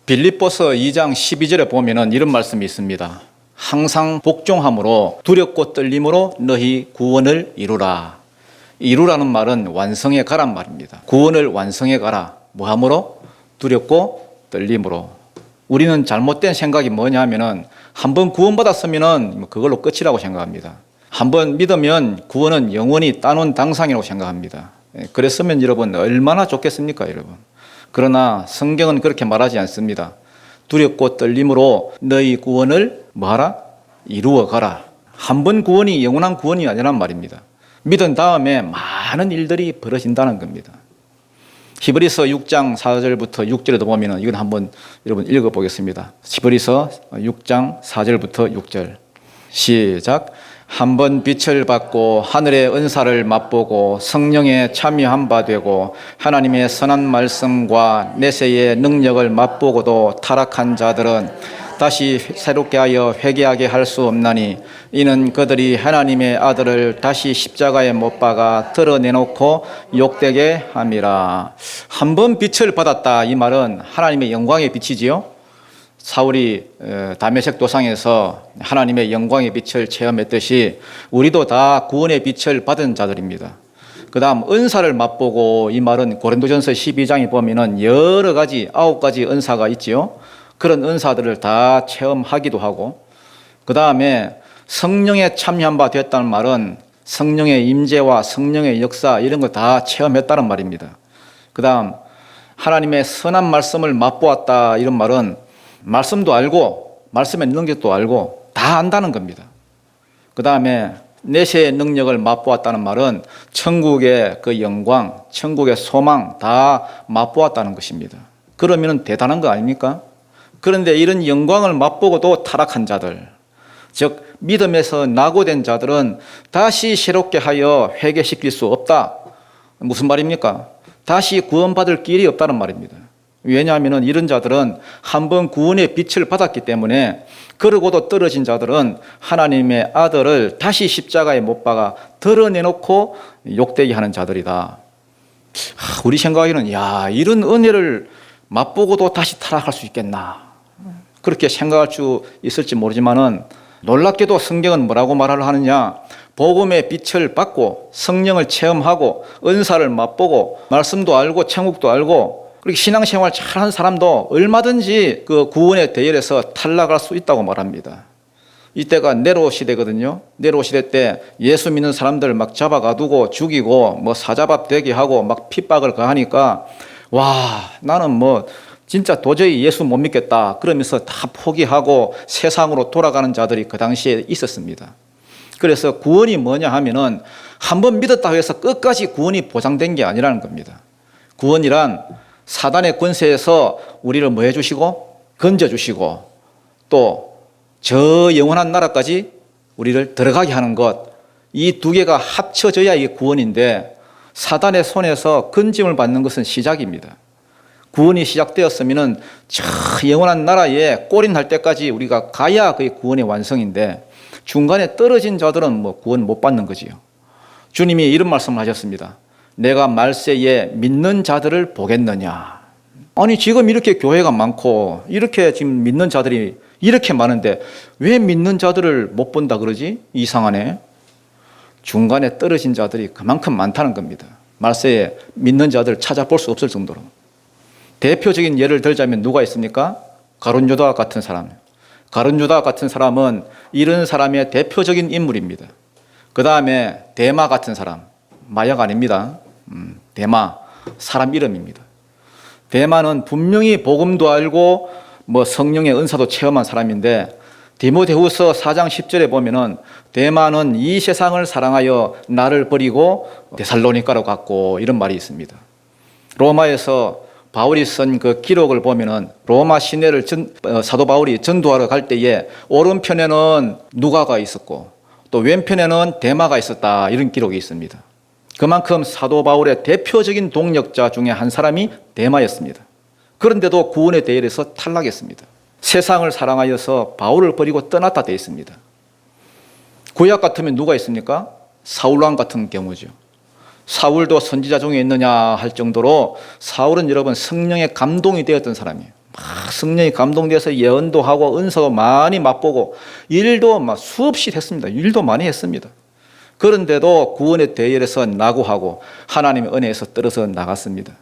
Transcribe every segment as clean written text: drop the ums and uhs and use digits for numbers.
빌립보서 2장 12절에 보면은 이런 말씀이 있습니다. 항상 복종함으로 두렵고 떨림으로 너희 구원을 이루라. 이루라는 말은 완성해 가란 말입니다. 구원을 완성해 가라. 뭐함으로? 두렵고 떨림으로. 우리는 잘못된 생각이 뭐냐면은 한번 구원받았으면은 그걸로 끝이라고 생각합니다. 한번 믿으면 구원은 영원히 따놓은 당상이라고 생각합니다. 그랬으면 여러분 얼마나 좋겠습니까, 여러분? 그러나 성경은 그렇게 말하지 않습니다. 두렵고 떨림으로 너희 구원을 뭐하라? 이루어 가라. 한 번 구원이 영원한 구원이 아니란 말입니다. 믿은 다음에 많은 일들이 벌어진다는 겁니다. 히브리서 6장 4절부터 6절에도 보면 이건 한번 여러분 읽어보겠습니다. 히브리서 6장 4절부터 6절 시작. 한번 빛을 받고 하늘의 은사를 맛보고 성령에 참여한 바 되고 하나님의 선한 말씀과 내세의 능력을 맛보고도 타락한 자들은 다시 새롭게 하여 회개하게 할 수 없나니 이는 그들이 하나님의 아들을 다시 십자가에 못 박아 드러내놓고 욕되게 함이라. 한번 빛을 받았다, 이 말은 하나님의 영광의 빛이지요. 사울이 다메섹 도상에서 하나님의 영광의 빛을 체험했듯이 우리도 다 구원의 빛을 받은 자들입니다. 그 다음 은사를 맛보고, 이 말은 고린도전서 12장에 보면은 여러 가지 9가지 은사가 있지요. 그런 은사들을 다 체험하기도 하고, 그 다음에 성령에 참여한 바 됐다는 말은 성령의 임재와 성령의 역사 이런 거 다 체험했다는 말입니다. 그 다음 하나님의 선한 말씀을 맛보았다, 이런 말은 말씀도 알고 말씀의 능력도 알고 다 안다는 겁니다. 그 다음에 내세의 능력을 맛보았다는 말은 천국의 그 영광, 천국의 소망 다 맛보았다는 것입니다. 그러면 대단한 거 아닙니까? 그런데 이런 영광을 맛보고도 타락한 자들, 즉 믿음에서 낙오된 자들은 다시 새롭게 하여 회개시킬 수 없다. 무슨 말입니까? 다시 구원받을 길이 없다는 말입니다. 왜냐하면 이런 자들은 한번 구원의 빛을 받았기 때문에, 그러고도 떨어진 자들은 하나님의 아들을 다시 십자가에 못 박아 드러내놓고 욕되게 하는 자들이다. 우리 생각에는 이런 은혜를 맛보고도 다시 타락할 수 있겠나, 그렇게 생각할 수 있을지 모르지만은 놀랍게도 성경은 뭐라고 말을 하느냐? 복음의 빛을 받고 성령을 체험하고 은사를 맛보고 말씀도 알고 천국도 알고 그렇게 신앙생활 잘하는 사람도 얼마든지 그 구원의 대열에서 탈락할 수 있다고 말합니다. 이때가 네로 시대거든요. 네로 시대 때 예수 믿는 사람들 막 잡아가두고 죽이고 뭐 사자밥 되게 하고 막 핍박을 가하니까 나는 진짜 도저히 예수 못 믿겠다 그러면서 다 포기하고 세상으로 돌아가는 자들이 그 당시에 있었습니다. 그래서 구원이 뭐냐 하면은 한번 믿었다고 해서 끝까지 구원이 보장된 게 아니라는 겁니다. 구원이란 사단의 권세에서 우리를 뭐 해주시고 건져주시고 또 저 영원한 나라까지 우리를 들어가게 하는 것, 이 두 개가 합쳐져야 이게 구원인데, 사단의 손에서 건짐을 받는 것은 시작입니다. 구원이 시작되었으면 저 영원한 나라에 꼬린할 때까지 우리가 가야 그게 구원의 완성인데, 중간에 떨어진 자들은 구원 못 받는 거지요. 주님이 이런 말씀을 하셨습니다. 내가 말세에 믿는 자들을 보겠느냐. 아니 지금 이렇게 교회가 많고 이렇게 지금 믿는 자들이 이렇게 많은데 왜 믿는 자들을 못 본다 그러지? 이상하네. 중간에 떨어진 자들이 그만큼 많다는 겁니다. 말세에 믿는 자들 찾아볼 수 없을 정도로. 대표적인 예를 들자면 누가 있습니까? 가룟 유다 같은 사람. 가룟 유다 같은 사람은 이런 사람의 대표적인 인물입니다. 그 다음에 데마 같은 사람. 마약 아닙니다. 데마, 사람 이름입니다. 데마는 분명히 복음도 알고 성령의 은사도 체험한 사람인데, 디모데후서 4장 10절에 보면은 데마는 이 세상을 사랑하여 나를 버리고 데살로니가로 갔고, 이런 말이 있습니다. 로마에서 바울이 쓴 그 기록을 보면은 로마 시내를 사도 바울이 전도하러 갈 때에 오른편에는 누가가 있었고 또 왼편에는 데마가 있었다, 이런 기록이 있습니다. 그만큼 사도 바울의 대표적인 동력자 중에 한 사람이 데마였습니다. 그런데도 구원의 대열에서 탈락했습니다. 세상을 사랑하여서 바울을 버리고 떠났다 되어 있습니다. 구약 같으면 누가 있습니까? 사울왕 같은 경우죠. 사울도 선지자 중에 있느냐 할 정도로 사울은 여러분 성령의 감동이 되었던 사람이에요. 막 성령이 감동돼서 예언도 하고 은사도 많이 맛보고 일도 막 수없이 했습니다. 일도 많이 했습니다. 그런데도 구원의 대열에서 낙오하고 하나님의 은혜에서 떨어져 나갔습니다.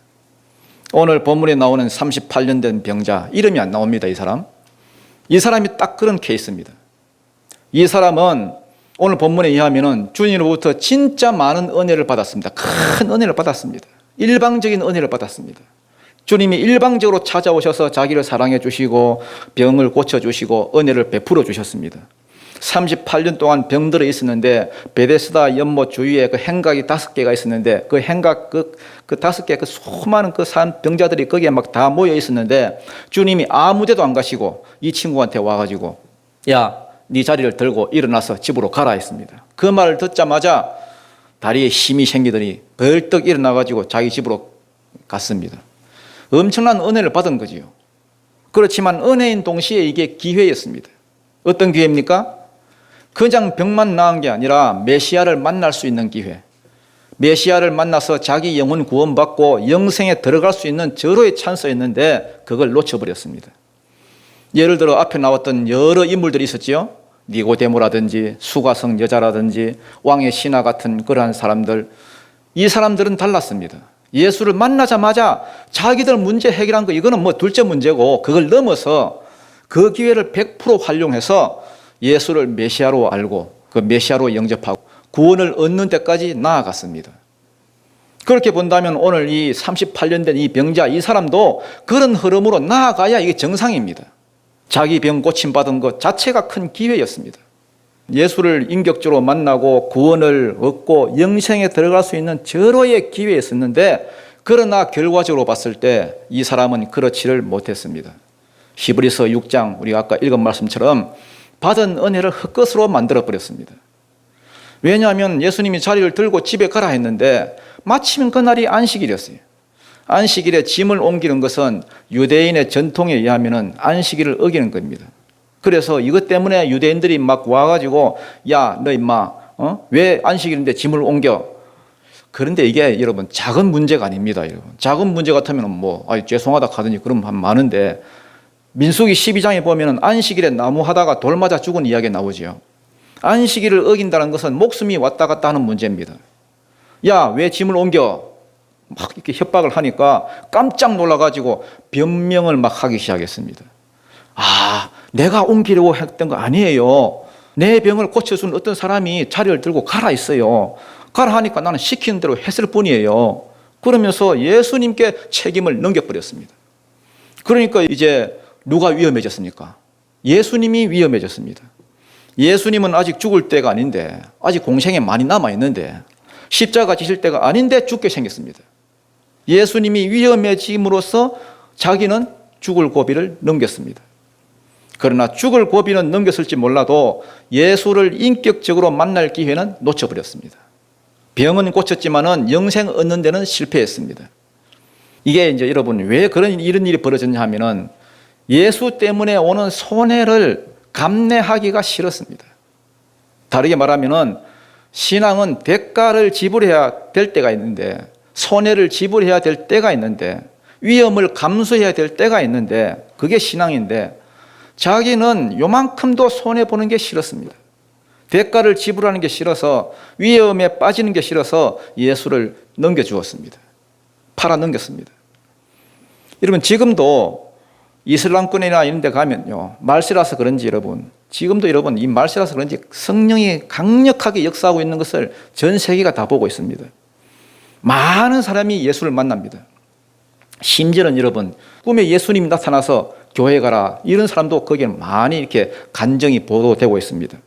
오늘 본문에 나오는 38년 된 병자, 이름이 안 나옵니다. 이 사람이 딱 그런 케이스입니다. 이 사람은 오늘 본문에 의하면 주님으로부터 진짜 많은 은혜를 받았습니다. 큰 은혜를 받았습니다. 일방적인 은혜를 받았습니다. 주님이 일방적으로 찾아오셔서 자기를 사랑해 주시고 병을 고쳐주시고 은혜를 베풀어 주셨습니다. 38년 동안 병들어 있었는데 베데스다 연못 주위에 그 행각이 5개가 있었는데 그 행각 그 5개 그 수많은 그 산 병자들이 거기에 막 다 모여 있었는데 주님이 아무 데도 안 가시고 이 친구한테 와가지고 야, 네 자리를 들고 일어나서 집으로 가라 했습니다. 그 말을 듣자마자 다리에 힘이 생기더니 벌떡 일어나가지고 자기 집으로 갔습니다. 엄청난 은혜를 받은 거지요. 그렇지만 은혜인 동시에 이게 기회였습니다. 어떤 기회입니까? 그냥 병만 나은 게 아니라 메시아를 만날 수 있는 기회. 메시아를 만나서 자기 영혼 구원받고 영생에 들어갈 수 있는 절호의 찬스였는데 그걸 놓쳐버렸습니다. 예를 들어 앞에 나왔던 여러 인물들이 있었지요. 니고데모라든지 수가성 여자라든지 왕의 신하 같은 그러한 사람들. 이 사람들은 달랐습니다. 예수를 만나자마자 자기들 문제 해결한 거 이거는 뭐 둘째 문제고 그걸 넘어서 그 기회를 100% 활용해서 예수를 메시아로 알고 그 메시아로 영접하고 구원을 얻는 데까지 나아갔습니다. 그렇게 본다면 오늘 이 38년 된 이 병자 이 사람도 그런 흐름으로 나아가야 이게 정상입니다. 자기 병 고침받은 것 자체가 큰 기회였습니다. 예수를 인격적으로 만나고 구원을 얻고 영생에 들어갈 수 있는 절호의 기회였었는데 그러나 결과적으로 봤을 때 이 사람은 그렇지를 못했습니다. 히브리서 6장 우리가 아까 읽은 말씀처럼 받은 은혜를 헛것으로 만들어버렸습니다. 왜냐하면 예수님이 자리를 들고 집에 가라 했는데 마침 그날이 안식일이었어요. 안식일에 짐을 옮기는 것은 유대인의 전통에 의하면 안식일을 어기는 겁니다. 그래서 이것 때문에 유대인들이 막 와가지고 야, 너 임마 왜 안식일인데 짐을 옮겨? 그런데 이게 여러분 작은 문제가 아닙니다. 여러분 작은 문제 같으면 뭐 죄송하다 하더니 그럼 많은데 민수기 12장에 보면 안식일에 나무 하다가 돌 맞아 죽은 이야기가 나오지요. 안식일을 어긴다는 것은 목숨이 왔다 갔다 하는 문제입니다. 야, 왜 짐을 옮겨? 막 이렇게 협박을 하니까 깜짝 놀라가지고 변명을 막 하기 시작했습니다. 내가 옮기려고 했던 거 아니에요. 내 병을 고쳐주는 어떤 사람이 자리를 들고 가라 했어요. 가라 하니까 나는 시키는 대로 했을 뿐이에요. 그러면서 예수님께 책임을 넘겨버렸습니다. 그러니까 이제 누가 위험해졌습니까? 예수님이 위험해졌습니다. 예수님은 아직 죽을 때가 아닌데 아직 공생에 많이 남아있는데 십자가 지실 때가 아닌데 죽게 생겼습니다. 예수님이 위험해짐으로써 자기는 죽을 고비를 넘겼습니다. 그러나 죽을 고비는 넘겼을지 몰라도 예수를 인격적으로 만날 기회는 놓쳐버렸습니다. 병은 고쳤지만은 영생 얻는 데는 실패했습니다. 이게 이제 여러분 왜 이런 일이 벌어졌냐 하면은 예수 때문에 오는 손해를 감내하기가 싫었습니다. 다르게 말하면은 신앙은 대가를 지불해야 될 때가 있는데 손해를 지불해야 될 때가 있는데 위험을 감수해야 될 때가 있는데 그게 신앙인데 자기는 요만큼도 손해보는 게 싫었습니다. 대가를 지불하는 게 싫어서 위험에 빠지는 게 싫어서 예수를 넘겨주었습니다. 팔아 넘겼습니다. 여러분 지금도 이슬람권이나 이런 데 가면요 말세라서 그런지 여러분 지금도 여러분 이 말세라서 그런지 성령이 강력하게 역사하고 있는 것을 전 세계가 다 보고 있습니다. 많은 사람이 예수를 만납니다. 심지어는 여러분 꿈에 예수님이 나타나서 교회 가라 이런 사람도 거기에 많이 이렇게 간증이 보도되고 있습니다.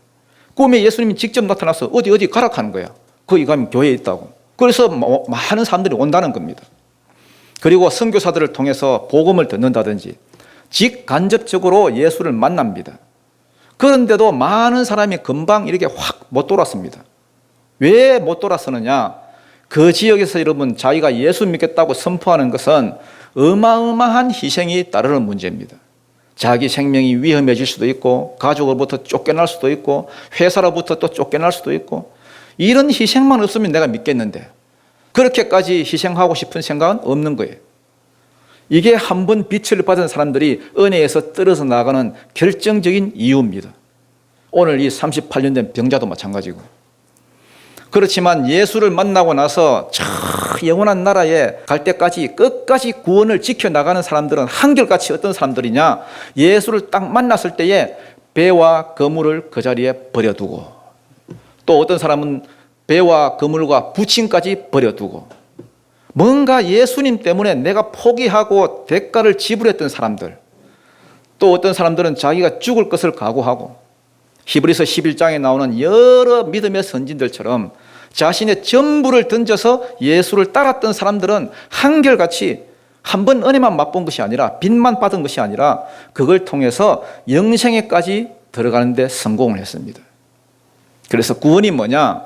꿈에 예수님이 직접 나타나서 어디 가라 하는 거야. 거기 가면 교회에 있다고. 그래서 많은 사람들이 온다는 겁니다. 그리고 선교사들을 통해서 복음을 듣는다든지 직간접적으로 예수를 만납니다. 그런데도 많은 사람이 금방 이렇게 확 못 돌았습니다. 왜 못 돌았었느냐? 그 지역에서 여러분 자기가 예수 믿겠다고 선포하는 것은 어마어마한 희생이 따르는 문제입니다. 자기 생명이 위험해질 수도 있고 가족으로부터 쫓겨날 수도 있고 회사로부터 또 쫓겨날 수도 있고 이런 희생만 없으면 내가 믿겠는데 그렇게까지 희생하고 싶은 생각은 없는 거예요. 이게 한 번 빛을 받은 사람들이 은혜에서 떨어져 나가는 결정적인 이유입니다. 오늘 이 38년 된 병자도 마찬가지고. 그렇지만 예수를 만나고 나서 저 영원한 나라에 갈 때까지 끝까지 구원을 지켜나가는 사람들은 한결같이 어떤 사람들이냐, 예수를 딱 만났을 때에 배와 그물을 그 자리에 버려두고, 또 어떤 사람은 배와 그물과 부침까지 버려두고, 뭔가 예수님 때문에 내가 포기하고 대가를 지불했던 사람들, 또 어떤 사람들은 자기가 죽을 것을 각오하고, 히브리서 11장에 나오는 여러 믿음의 선진들처럼 자신의 전부를 던져서 예수를 따랐던 사람들은 한결같이 한 번 은혜만 맛본 것이 아니라, 빚만 받은 것이 아니라 그걸 통해서 영생에까지 들어가는 데 성공을 했습니다. 그래서 구원이 뭐냐?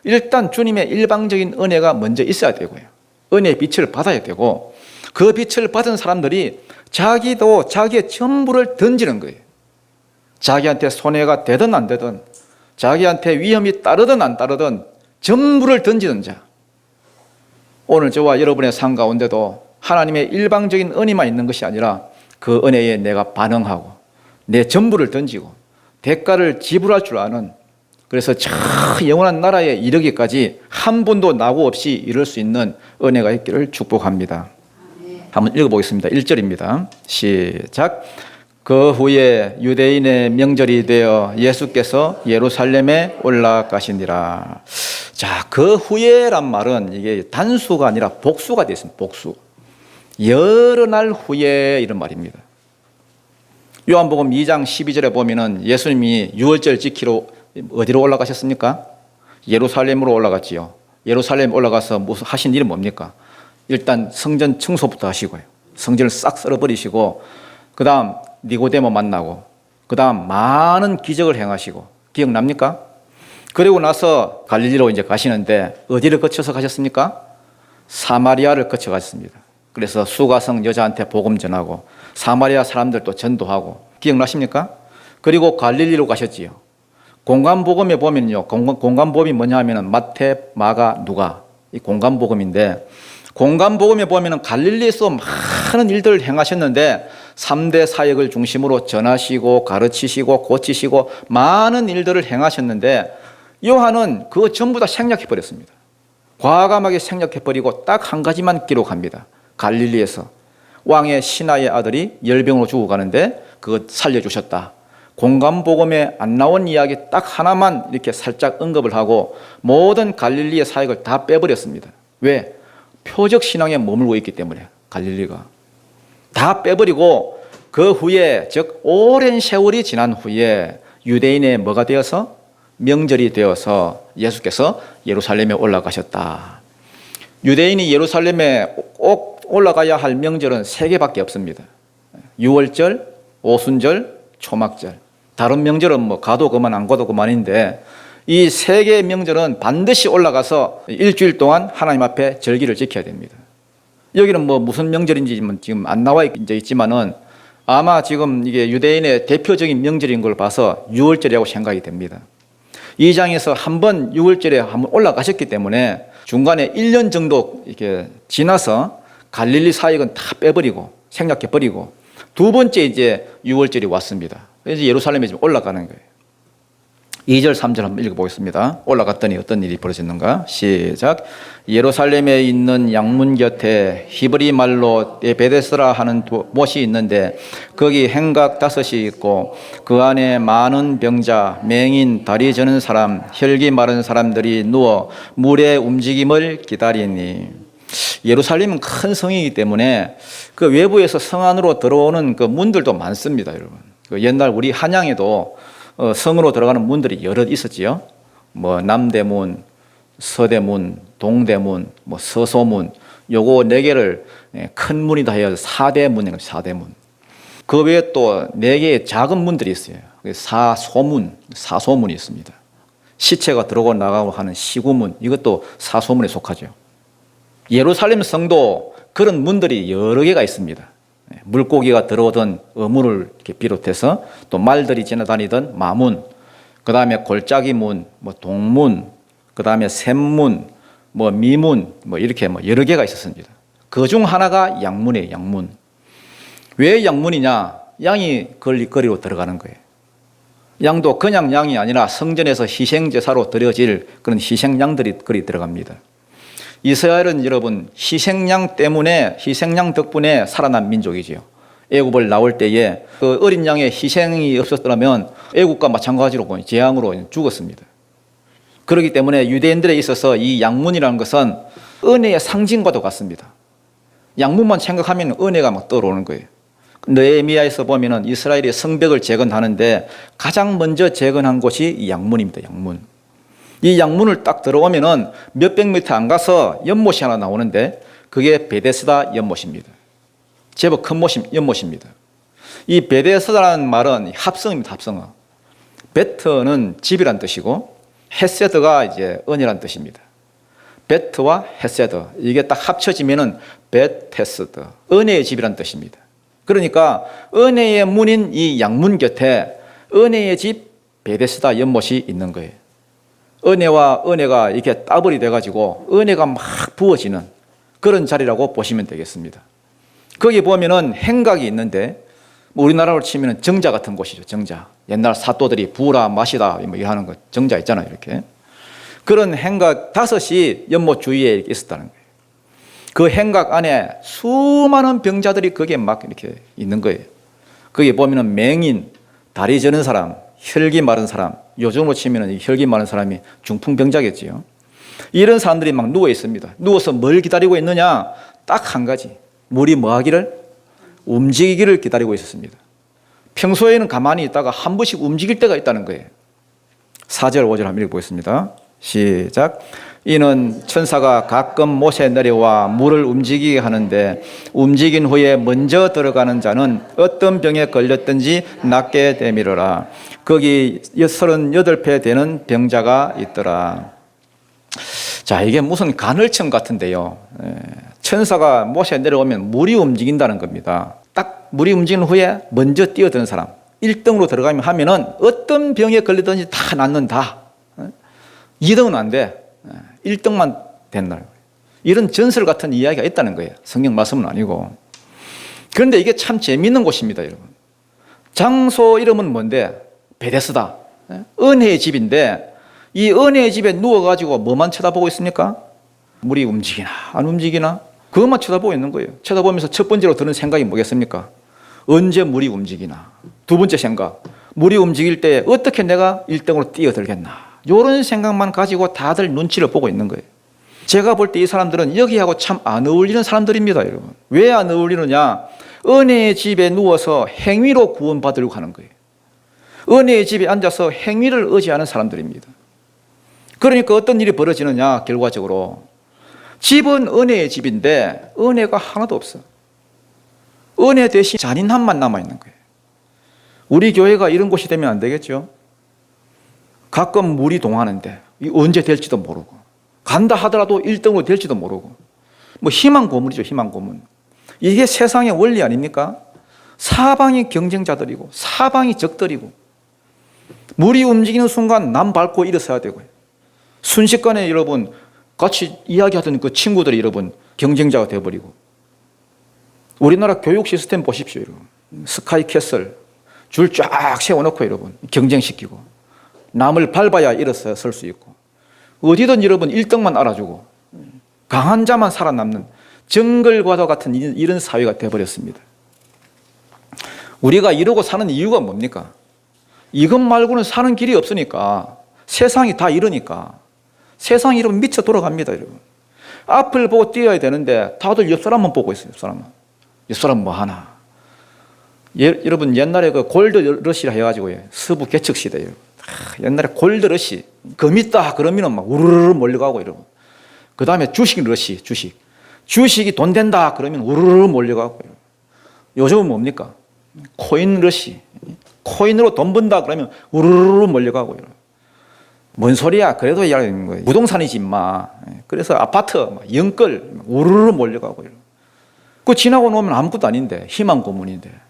일단 주님의 일방적인 은혜가 먼저 있어야 되고요, 은혜의 빛을 받아야 되고, 그 빛을 받은 사람들이 자기도 자기의 전부를 던지는 거예요. 자기한테 손해가 되든 안 되든, 자기한테 위험이 따르든 안 따르든 전부를 던지는 자. 오늘 저와 여러분의 삶 가운데도 하나님의 일방적인 은혜만 있는 것이 아니라 그 은혜에 내가 반응하고 내 전부를 던지고 대가를 지불할 줄 아는, 그래서 저 영원한 나라에 이르기까지 한 번도 낙오 없이 이룰 수 있는 은혜가 있기를 축복합니다. 한번 읽어보겠습니다. 1절입니다. 시작. 그 후에 유대인의 명절이 되어 예수께서 예루살렘에 올라가시니라. 자, 그 후에란 말은 이게 단수가 아니라 복수가 되어 있습니다. 복수. 여러 날 후에 이런 말입니다. 요한복음 2장 12절에 보면은 예수님이 유월절 지키러 어디로 올라가셨습니까? 예루살렘으로 올라갔지요. 예루살렘 올라가서 무슨 하신 일이 뭡니까? 일단 성전 청소부터 하시고요, 성전을 싹 썰어버리시고, 그 다음 니고데모 만나고, 그 다음 많은 기적을 행하시고, 기억납니까? 그리고 나서 갈릴리로 이제 가시는데 어디를 거쳐서 가셨습니까? 사마리아를 거쳐 가셨습니다. 그래서 수가성 여자한테 복음 전하고 사마리아 사람들도 전도하고, 기억나십니까? 그리고 갈릴리로 가셨지요. 공간복음에 보면요, 공간복음이 뭐냐 하면은 마태, 마가, 누가, 이 공간복음인데, 공간복음에 보면은 갈릴리에서 많은 일들을 행하셨는데 3대 사역을 중심으로 전하시고 가르치시고 고치시고 많은 일들을 행하셨는데, 요한은 그거 전부 다 생략해버렸습니다. 과감하게 생략해버리고 딱 한 가지만 기록합니다. 갈릴리에서 왕의 신하의 아들이 열병으로 죽어가는데 그거 살려주셨다. 공간복음에 안 나온 이야기 딱 하나만 이렇게 살짝 언급을 하고 모든 갈릴리의 사역을 다 빼버렸습니다. 왜? 표적 신앙에 머물고 있기 때문에. 갈릴리가 다 빼버리고 그 후에, 즉 오랜 세월이 지난 후에 유대인의 뭐가 되어서? 명절이 되어서 예수께서 예루살렘에 올라가셨다. 유대인이 예루살렘에 꼭 올라가야 할 명절은 3개밖에 없습니다. 유월절, 오순절, 초막절. 다른 명절은 뭐 가도 그만 안 가도 그만인데 이 3개의 명절은 반드시 올라가서 일주일 동안 하나님 앞에 절기를 지켜야 됩니다. 여기는 뭐 무슨 명절인지 지금 안 나와 있지만은 아마 지금 이게 유대인의 대표적인 명절인 걸 봐서 유월절이라고 생각이 됩니다. 이 장에서 한번 6월절에 한번 올라가셨기 때문에 중간에 1년 정도 이렇게 지나서 갈릴리 사역은 다 빼버리고 생략해버리고 두 번째 이제 6월절이 왔습니다. 그래서 예루살렘에 지금 올라가는 거예요. 2절, 3절 한번 읽어보겠습니다. 올라갔더니 어떤 일이 벌어졌는가? 시작. 예루살렘에 있는 양문 곁에 히브리 말로 베데스라 하는 못이 있는데 거기 행각 5이 있고 그 안에 많은 병자, 맹인, 다리 저는 사람, 혈기 마른 사람들이 누워 물의 움직임을 기다리니. 예루살렘은 큰 성이기 때문에 그 외부에서 성 안으로 들어오는 그 문들도 많습니다, 여러분. 그 옛날 우리 한양에도 성으로 들어가는 문들이 여러 있었지요. 뭐 남대문, 서대문, 동대문, 뭐 서소문, 요거 4개를 큰 문이다 해서 4대문이에요. 4대문. 그 외에 또 4개의 작은 문들이 있어요. 사소문이 있습니다. 시체가 들어오고 나가고 하는 시구문, 이것도 사소문에 속하죠. 예루살렘 성도 그런 문들이 여러 개가 있습니다. 물고기가 들어오던 어문을 이렇게 비롯해서 또 말들이 지나다니던 마문, 그 다음에 골짜기 문, 뭐 동문, 그 다음에 샘문, 뭐 미문, 뭐 이렇게 뭐 여러 개가 있었습니다. 그 중 하나가 양문이에요, 양문. 왜 양문이냐? 양이 거리로 들어가는 거예요. 양도 그냥 양이 아니라 성전에서 희생제사로 드려질 그런 희생양들이 거리 들어갑니다. 이스라엘은 여러분 희생양 덕분에 살아난 민족이지요. 애굽을 나올 때에 그 어린 양의 희생이 없었더라면 애굽과 마찬가지로 재앙으로 죽었습니다. 그렇기 때문에 유대인들에 있어서 이 양문이라는 것은 은혜의 상징과도 같습니다. 양문만 생각하면 은혜가 막 떠오르는 거예요. 느헤미야에서 보면은 이스라엘이 성벽을 재건하는데 가장 먼저 재건한 곳이 이 양문입니다. 양문. 이 양문을 딱 들어오면은 몇백 미터 안 가서 연못이 하나 나오는데 그게 베데스다 연못입니다. 제법 큰 연못입니다. 이 베데스다라는 말은 합성입니다. 합성어. 베트는 집이란 뜻이고 헤세드가 이제 은혜란 뜻입니다. 베트와 헤세드 이게 딱 합쳐지면은 베테스드 은혜의 집이란 뜻입니다. 그러니까 은혜의 문인 이 양문 곁에 은혜의 집 베데스다 연못이 있는 거예요. 은혜와 은혜가 이렇게 따블이 돼가지고 은혜가 막 부어지는 그런 자리라고 보시면 되겠습니다. 거기 보면은 행각이 있는데 우리나라로 치면 정자 같은 곳이죠. 정자. 옛날 사또들이 부으라 마시다 뭐 하는 거 정자 있잖아요. 이렇게. 그런 행각 5이 연못 주위에 이렇게 있었다는 거예요. 그 행각 안에 수많은 병자들이 거기에 막 이렇게 있는 거예요. 거기 보면은 맹인, 다리 저는 사람, 혈기 마른 사람, 요즘으로 치면은 혈기 마른 사람이 중풍병자겠지요. 이런 사람들이 막 누워 있습니다. 누워서 뭘 기다리고 있느냐? 딱 한 가지. 물이 뭐 하기를? 움직이기를 기다리고 있었습니다. 평소에는 가만히 있다가 한 번씩 움직일 때가 있다는 거예요. 4절, 5절 한번 읽어보겠습니다. 시작. 이는 천사가 가끔 못에 내려와 물을 움직이게 하는데 움직인 후에 먼저 들어가는 자는 어떤 병에 걸렸든지 낫게 되미르라. 거기 38배 되는 병자가 있더라. 자, 이게 무슨 간헐천 같은데요. 천사가 못에 내려오면 물이 움직인다는 겁니다. 딱 물이 움직인 후에 먼저 뛰어드는 사람 1등으로 들어가면 하면은 어떤 병에 걸리든지 다 낫는다. 2등은 안 돼. 1등만 된다. 이런 전설 같은 이야기가 있다는 거예요. 성경 말씀은 아니고. 그런데 이게 참 재미있는 곳입니다, 여러분. 장소 이름은 뭔데? 베데스다. 은혜의 집인데 이 은혜의 집에 누워가지고 뭐만 쳐다보고 있습니까? 물이 움직이나 안 움직이나? 그것만 쳐다보고 있는 거예요. 쳐다보면서 첫 번째로 드는 생각이 뭐겠습니까? 언제 물이 움직이나? 두 번째 생각, 물이 움직일 때 어떻게 내가 1등으로 뛰어들겠나? 이런 생각만 가지고 다들 눈치를 보고 있는 거예요. 제가 볼 때 이 사람들은 여기하고 참 안 어울리는 사람들입니다, 여러분. 왜 안 어울리느냐? 은혜의 집에 누워서 행위로 구원받으려고 하는 거예요. 은혜의 집에 앉아서 행위를 의지하는 사람들입니다. 그러니까 어떤 일이 벌어지느냐? 결과적으로 집은 은혜의 집인데 은혜가 하나도 없어. 은혜 대신 잔인함만 남아있는 거예요. 우리 교회가 이런 곳이 되면 안 되겠죠? 가끔 물이 동하는데 언제 될지도 모르고 간다 하더라도 1등으로 될지도 모르고 뭐 희망 고문이죠. 희망 고문. 이게 세상의 원리 아닙니까? 사방이 경쟁자들이고 사방이 적들이고 물이 움직이는 순간 남 밟고 일어서야 되고요. 순식간에 여러분 같이 이야기하던 그 친구들이 여러분 경쟁자가 되어버리고 우리나라 교육 시스템 보십시오. 여러분. 스카이캐슬 줄 쫙 세워놓고 여러분 경쟁시키고 남을 밟아야 일어서 설 수 있고 어디든 여러분 1등만 알아주고 강한 자만 살아남는 정글과도 같은 이런 사회가 되어버렸습니다. 우리가 이러고 사는 이유가 뭡니까? 이것 말고는 사는 길이 없으니까 세상이 다 이러니까 세상이 이러면 미쳐 돌아갑니다. 여러분. 앞을 보고 뛰어야 되는데 다들 옆 사람만 보고 있어요. 옆 사람 뭐 하나. 여러분 옛날에 그 골드 러시라 해가지고 서부 개척 시대예요. 옛날에 골드 러시 금 있다 그러면은 막 우르르 몰려가고 이러고 그 다음에 주식 러시 주식이 돈 된다 그러면 우르르 몰려가고 이러고. 요즘은 뭡니까? 코인 러시 코인으로 돈 번다 그러면 우르르 몰려가고 이러고. 뭔 소리야? 그래도 이야기하는 거예요. 부동산이지 임마. 그래서 아파트 영끌 우르르 몰려가고 이러고. 그 지나고 나면 아무것도 아닌데 희망 고문인데.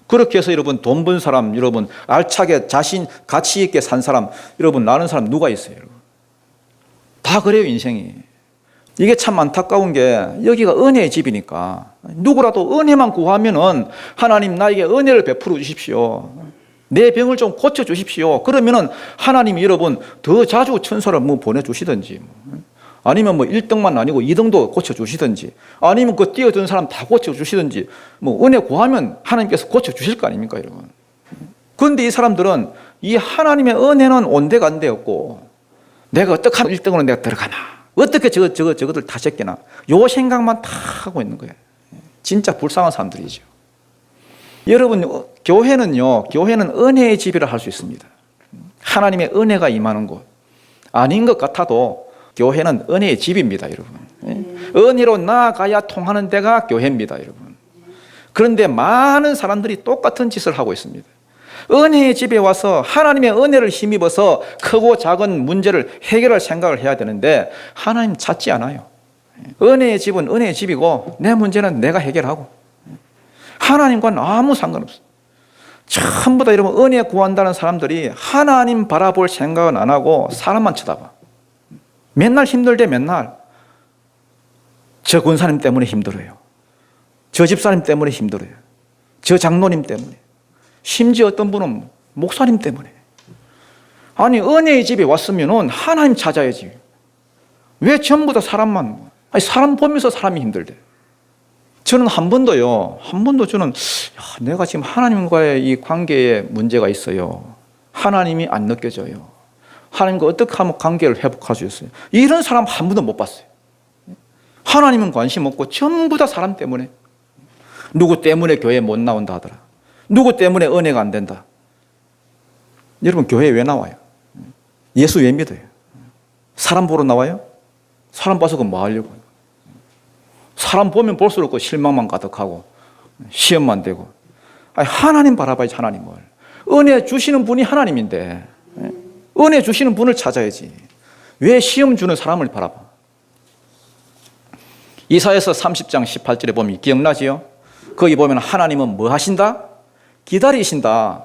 그렇게 해서 여러분 돈 번 사람, 여러분 알차게 자신 가치 있게 산 사람, 여러분 나는 사람 누가 있어요? 여러분? 다 그래요 인생이. 이게 참 안타까운 게 여기가 은혜의 집이니까 누구라도 은혜만 구하면은 하나님 나에게 은혜를 베풀어 주십시오. 내 병을 좀 고쳐 주십시오. 그러면은 하나님이 여러분 더 자주 천사를 뭐 보내주시든지 아니면 뭐 1등만 아니고 2등도 고쳐 주시든지 아니면 그 뛰어든 사람 다 고쳐 주시든지 뭐 은혜 구하면 하나님께서 고쳐 주실 거 아닙니까 여러분. 그런데 이 사람들은 이 하나님의 은혜는 온데간데 없고 내가 어떻게 하면 1등으로 내가 들어가나 어떻게 저것들 다 제끼나 요 생각만 다 하고 있는 거예요. 진짜 불쌍한 사람들이죠. 여러분 교회는 은혜의 집이라 할 수 있습니다. 하나님의 은혜가 임하는 곳. 아닌 것 같아도 교회는 은혜의 집입니다 여러분. 은혜로 나아가야 통하는 데가 교회입니다 여러분. 그런데 많은 사람들이 똑같은 짓을 하고 있습니다. 은혜의 집에 와서 하나님의 은혜를 힘입어서 크고 작은 문제를 해결할 생각을 해야 되는데 하나님 찾지 않아요. 은혜의 집은 은혜의 집이고 내 문제는 내가 해결하고 하나님과는 아무 상관없어요. 전부 다 여러분 은혜 구한다는 사람들이 하나님 바라볼 생각은 안 하고 사람만 쳐다봐. 맨날 힘들대 맨날. 저 권사님 때문에 힘들어요. 저 집사님 때문에 힘들어요. 저 장로님 때문에. 심지어 어떤 분은 목사님 때문에. 아니 은혜의 집에 왔으면 하나님 찾아야지. 왜 전부 다 사람만. 아니 사람 보면서 사람이 힘들대. 저는 한 번도 저는 내가 지금 하나님과의 이 관계에 문제가 있어요. 하나님이 안 느껴져요. 하나님과 어떻게 하면 관계를 회복할 수 있어요. 이런 사람 한 번도 못 봤어요. 하나님은 관심 없고 전부 다 사람 때문에. 누구 때문에 교회 못 나온다 하더라. 누구 때문에 은혜가 안 된다. 여러분 교회 왜 나와요? 예수 왜 믿어요? 사람 보러 나와요? 사람 봐서 뭐 하려고? 사람 보면 볼수록 그 실망만 가득하고 시험만 되고. 아니, 하나님 바라봐야지 하나님을. 은혜 주시는 분이 하나님인데 은혜 주시는 분을 찾아야지. 왜 시험 주는 사람을 바라봐? 이사야서 30장 18절에 보면 기억나지요? 거기 보면 하나님은 뭐 하신다? 기다리신다.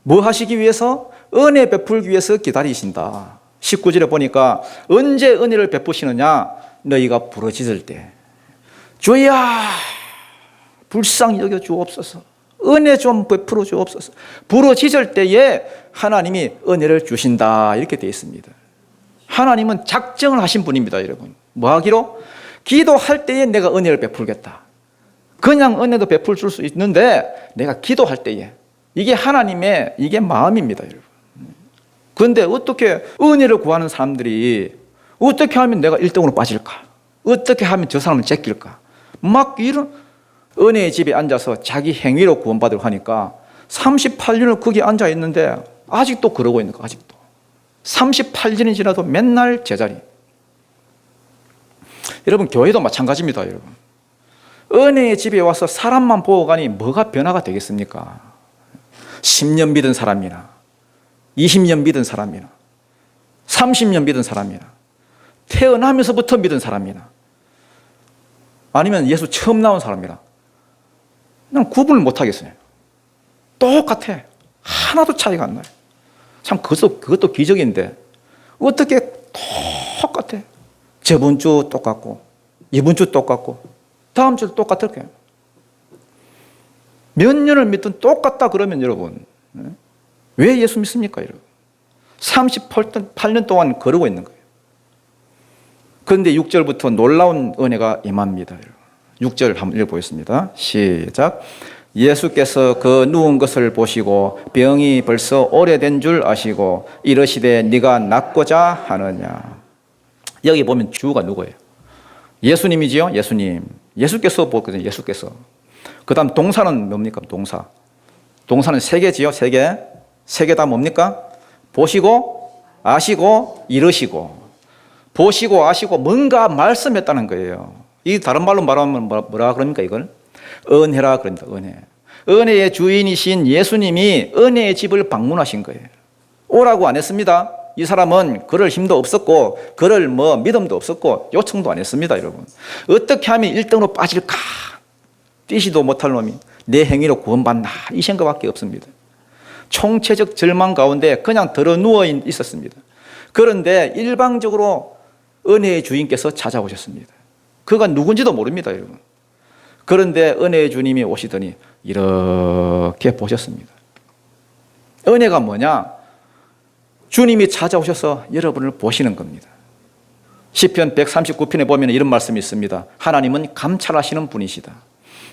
뭐 하시기 위해서? 은혜 베풀기 위해서 기다리신다. 19절에 보니까 언제 은혜를 베푸시느냐? 너희가 부르짖을 때. 주야 불쌍히 여겨 주옵소서. 은혜 좀 베풀어 주옵소서. 부르짖을 때에 하나님이 은혜를 주신다. 이렇게 되어 있습니다. 하나님은 작정을 하신 분입니다 여러분. 뭐 하기로? 기도할 때에 내가 은혜를 베풀겠다. 그냥 은혜도 베풀 줄 수 있는데 내가 기도할 때에. 이게 하나님의 이게 마음입니다 여러분. 그런데 어떻게 은혜를 구하는 사람들이 어떻게 하면 내가 1등으로 빠질까? 어떻게 하면 저 사람을 제낄까? 막 이런 은혜의 집에 앉아서 자기 행위로 구원받으려고 하니까 38년을 거기 앉아 있는데 아직도 그러고 있는 거 아직도. 38년이 지나도 맨날 제자리. 여러분 교회도 마찬가지입니다 여러분. 은혜의 집에 와서 사람만 보고 가니 뭐가 변화가 되겠습니까? 10년 믿은 사람이나 20년 믿은 사람이나 30년 믿은 사람이나 태어나면서부터 믿은 사람이나 아니면 예수 처음 나온 사람이라 난 구분을 못하겠어요. 똑같아. 하나도 차이가 안 나요. 참 그것도 기적인데 어떻게 똑같아. 저번 주 똑같고 이번 주 똑같고 다음 주도 똑같을 거예요. 몇 년을 믿든 똑같다 그러면 여러분 왜 예수 믿습니까 여러분? 38년 동안 거르고 있는 거예요. 그런데 6절부터 놀라운 은혜가 임합니다. 6절 한번 읽어보겠습니다. 시작. 예수께서 그 누운 것을 보시고 병이 벌써 오래된 줄 아시고 이르시되 네가 낫고자 하느냐. 여기 보면 주가 누구예요? 예수님이지요. 예수님. 예수께서 보거든요. 예수께서. 그 다음 동사는 뭡니까? 동사. 동사는 세 개지요. 세 개. 세 개 다 뭡니까? 보시고 아시고 이르시고. 보시고 아시고 뭔가 말씀했다는 거예요. 이 다른 말로 말하면 뭐라 그럽니까 이걸? 은혜라 그럽니다. 은혜. 은혜의 주인이신 예수님이 은혜의 집을 방문하신 거예요. 오라고 안 했습니다. 이 사람은 그럴 힘도 없었고 그럴 믿음도 없었고 요청도 안 했습니다. 여러분. 어떻게 하면 1등으로 빠질까? 뛰지도 못할 놈이 내 행위로 구원받나? 이 생각밖에 없습니다. 총체적 절망 가운데 그냥 들어 누워 있었습니다. 그런데 일방적으로 은혜의 주인께서 찾아오셨습니다. 그가 누군지도 모릅니다, 여러분. 그런데 은혜의 주님이 오시더니 이렇게 보셨습니다. 은혜가 뭐냐? 주님이 찾아오셔서 여러분을 보시는 겁니다. 시편 139편에 보면 이런 말씀이 있습니다. 하나님은 감찰하시는 분이시다.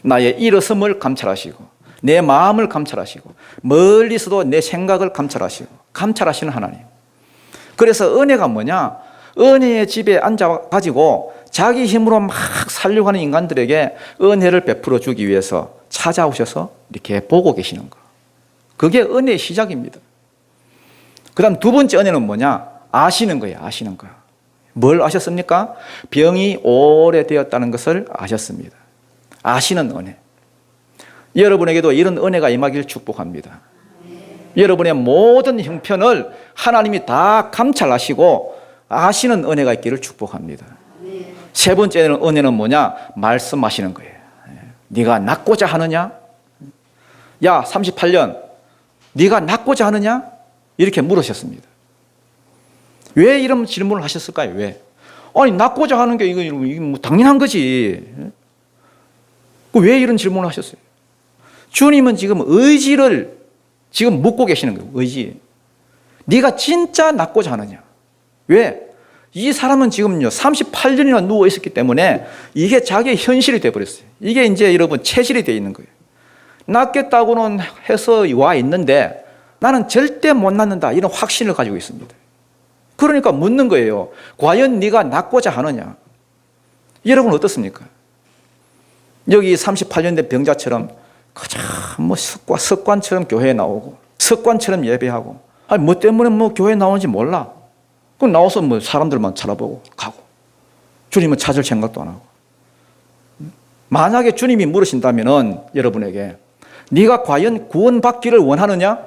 나의 일어섬을 감찰하시고 내 마음을 감찰하시고 멀리서도 내 생각을 감찰하시고 감찰하시는 하나님. 그래서 은혜가 뭐냐? 은혜의 집에 앉아가지고 자기 힘으로 막 살려고 하는 인간들에게 은혜를 베풀어 주기 위해서 찾아오셔서 이렇게 보고 계시는 거. 그게 은혜의 시작입니다. 그 다음 두 번째 은혜는 뭐냐? 아시는 거예요. 아시는 거. 뭘 아셨습니까? 병이 오래되었다는 것을 아셨습니다. 아시는 은혜. 여러분에게도 이런 은혜가 임하길 축복합니다. 여러분의 모든 형편을 하나님이 다 감찰하시고 아시는 은혜가 있기를 축복합니다. 세 번째 은혜는 뭐냐? 말씀하시는 거예요. 네가 낫고자 하느냐? 야, 38년 네가 낫고자 하느냐? 이렇게 물으셨습니다. 왜 이런 질문을 하셨을까요? 왜? 아니, 낫고자 하는 게 이거 뭐 당연한 거지. 왜 이런 질문을 하셨어요? 주님은 지금 의지를 지금 묻고 계시는 거예요. 의지. 네가 진짜 낫고자 하느냐? 왜? 이 사람은 지금요 38년이나 누워 있었기 때문에 이게 자기의 현실이 되어버렸어요. 이게 이제 여러분 체질이 되어 있는 거예요. 낫겠다고는 해서 와 있는데 나는 절대 못 낫는다 이런 확신을 가지고 있습니다. 그러니까 묻는 거예요. 과연 네가 낫고자 하느냐? 여러분 어떻습니까? 여기 38년 된 병자처럼 그저 뭐 습관처럼 교회에 나오고 습관처럼 예배하고 아니 뭐 때문에 뭐 교회에 나오는지 몰라. 그럼 나와서 뭐 사람들만 쳐다보고 가고 주님은 찾을 생각도 안 하고. 만약에 주님이 물으신다면은 여러분에게 네가 과연 구원받기를 원하느냐?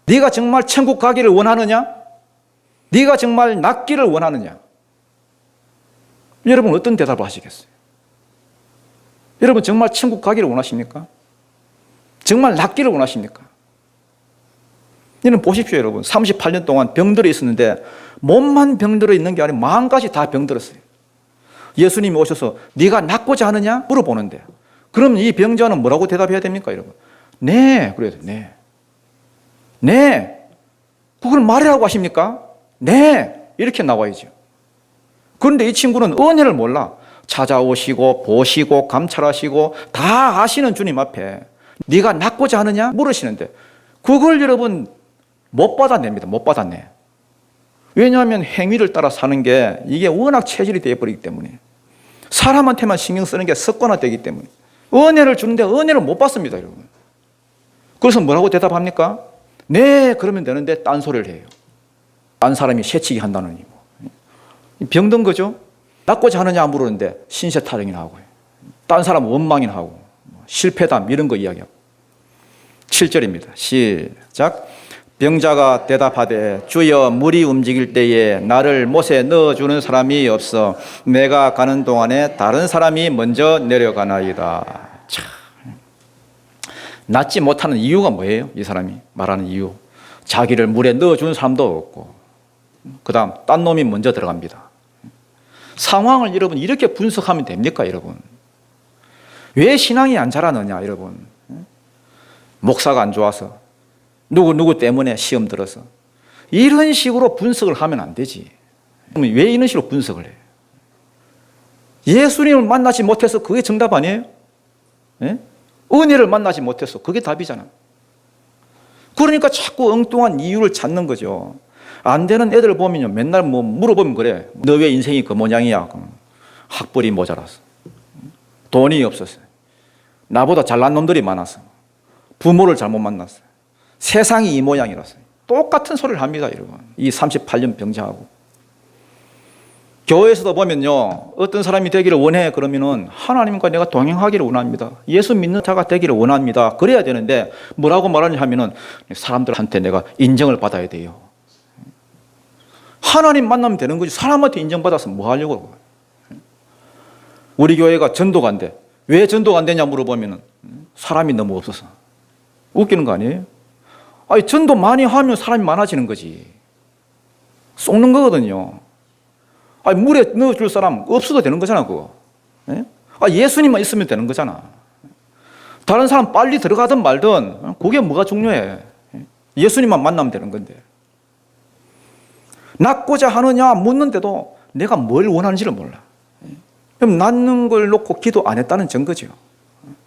네가 정말 천국 가기를 원하느냐? 네가 정말 낫기를 원하느냐? 여러분 어떤 대답을 하시겠어요? 여러분 정말 천국 가기를 원하십니까? 정말 낫기를 원하십니까? 여러분 보십시오. 여러분 38년 동안 병들어 있었는데 몸만 병들어 있는 게 아니라 마음까지 다 병들었어요. 예수님이 오셔서 네가 낫고자 하느냐? 물어보는데 그럼 이 병자는 뭐라고 대답해야 됩니까? 여러분 네 그래야 돼요. 네. 네. 그걸 말이라고 하십니까? 네. 이렇게 나와야죠. 그런데 이 친구는 은혜를 몰라. 찾아오시고 보시고 감찰하시고 다 아시는 주님 앞에 네가 낫고자 하느냐? 물으시는데 그걸 여러분 못 받아냅니다. 못 받아내. 왜냐하면 행위를 따라 사는 게 이게 워낙 체질이 되어버리기 때문에 사람한테만 신경 쓰는 게 습관화되기 때문에 은혜를 주는데 은혜를 못 받습니다. 여러분. 그래서 뭐라고 대답합니까? 네 그러면 되는데 딴소리를 해요. 딴 사람이 새치기 한다는 의미. 병든 거죠. 낫고자 하느냐 물었는데 신세 타령이나 하고 딴 사람 원망이나 하고 실패담 이런 거 이야기하고 7절입니다. 시작. 병자가 대답하되 주여 물이 움직일 때에 나를 못에 넣어주는 사람이 없어 내가 가는 동안에 다른 사람이 먼저 내려가나이다. 참. 낫지 못하는 이유가 뭐예요? 이 사람이 말하는 이유. 자기를 물에 넣어주는 사람도 없고 그 다음 딴 놈이 먼저 들어갑니다. 상황을 여러분 이렇게 분석하면 됩니까 여러분? 왜 신앙이 안 자라느냐 여러분? 목사가 안 좋아서 누구 때문에 시험 들어서 이런 식으로 분석을 하면 안 되지. 왜 이런 식으로 분석을 해요? 예수님을 만나지 못해서 그게 정답 아니에요? 예? 은혜를 만나지 못해서 그게 답이잖아. 그러니까 자꾸 엉뚱한 이유를 찾는 거죠. 안 되는 애들 보면요 맨날 뭐 물어보면 그래. 너 왜 인생이 그 모양이야? 학벌이 모자라서 돈이 없었어요. 나보다 잘난 놈들이 많아서 부모를 잘못 만났어요. 세상이 이 모양이라서 똑같은 소리를 합니다. 여러분. 이 38년 병자하고 교회에서도 보면요 어떤 사람이 되기를 원해 그러면은 하나님과 내가 동행하기를 원합니다. 예수 믿는 자가 되기를 원합니다. 그래야 되는데 뭐라고 말하냐 하면은 사람들한테 내가 인정을 받아야 돼요. 하나님 만나면 되는 거지 사람한테 인정받아서 뭐 하려고. 우리 교회가 전도가 안 돼. 왜 전도가 안 되냐 물어보면은 사람이 너무 없어서. 웃기는 거 아니에요? 아니 전도 많이 하면 사람이 많아지는 거지. 속는 거거든요. 아니, 물에 넣어줄 사람 없어도 되는 거잖아, 그거. 예? 예수님만 있으면 되는 거잖아. 다른 사람 빨리 들어가든 말든 그게 뭐가 중요해. 예수님만 만나면 되는 건데. 낫고자 하느냐 묻는데도 내가 뭘 원하는지를 몰라. 그럼 낫는 걸 놓고 기도 안 했다는 증거죠.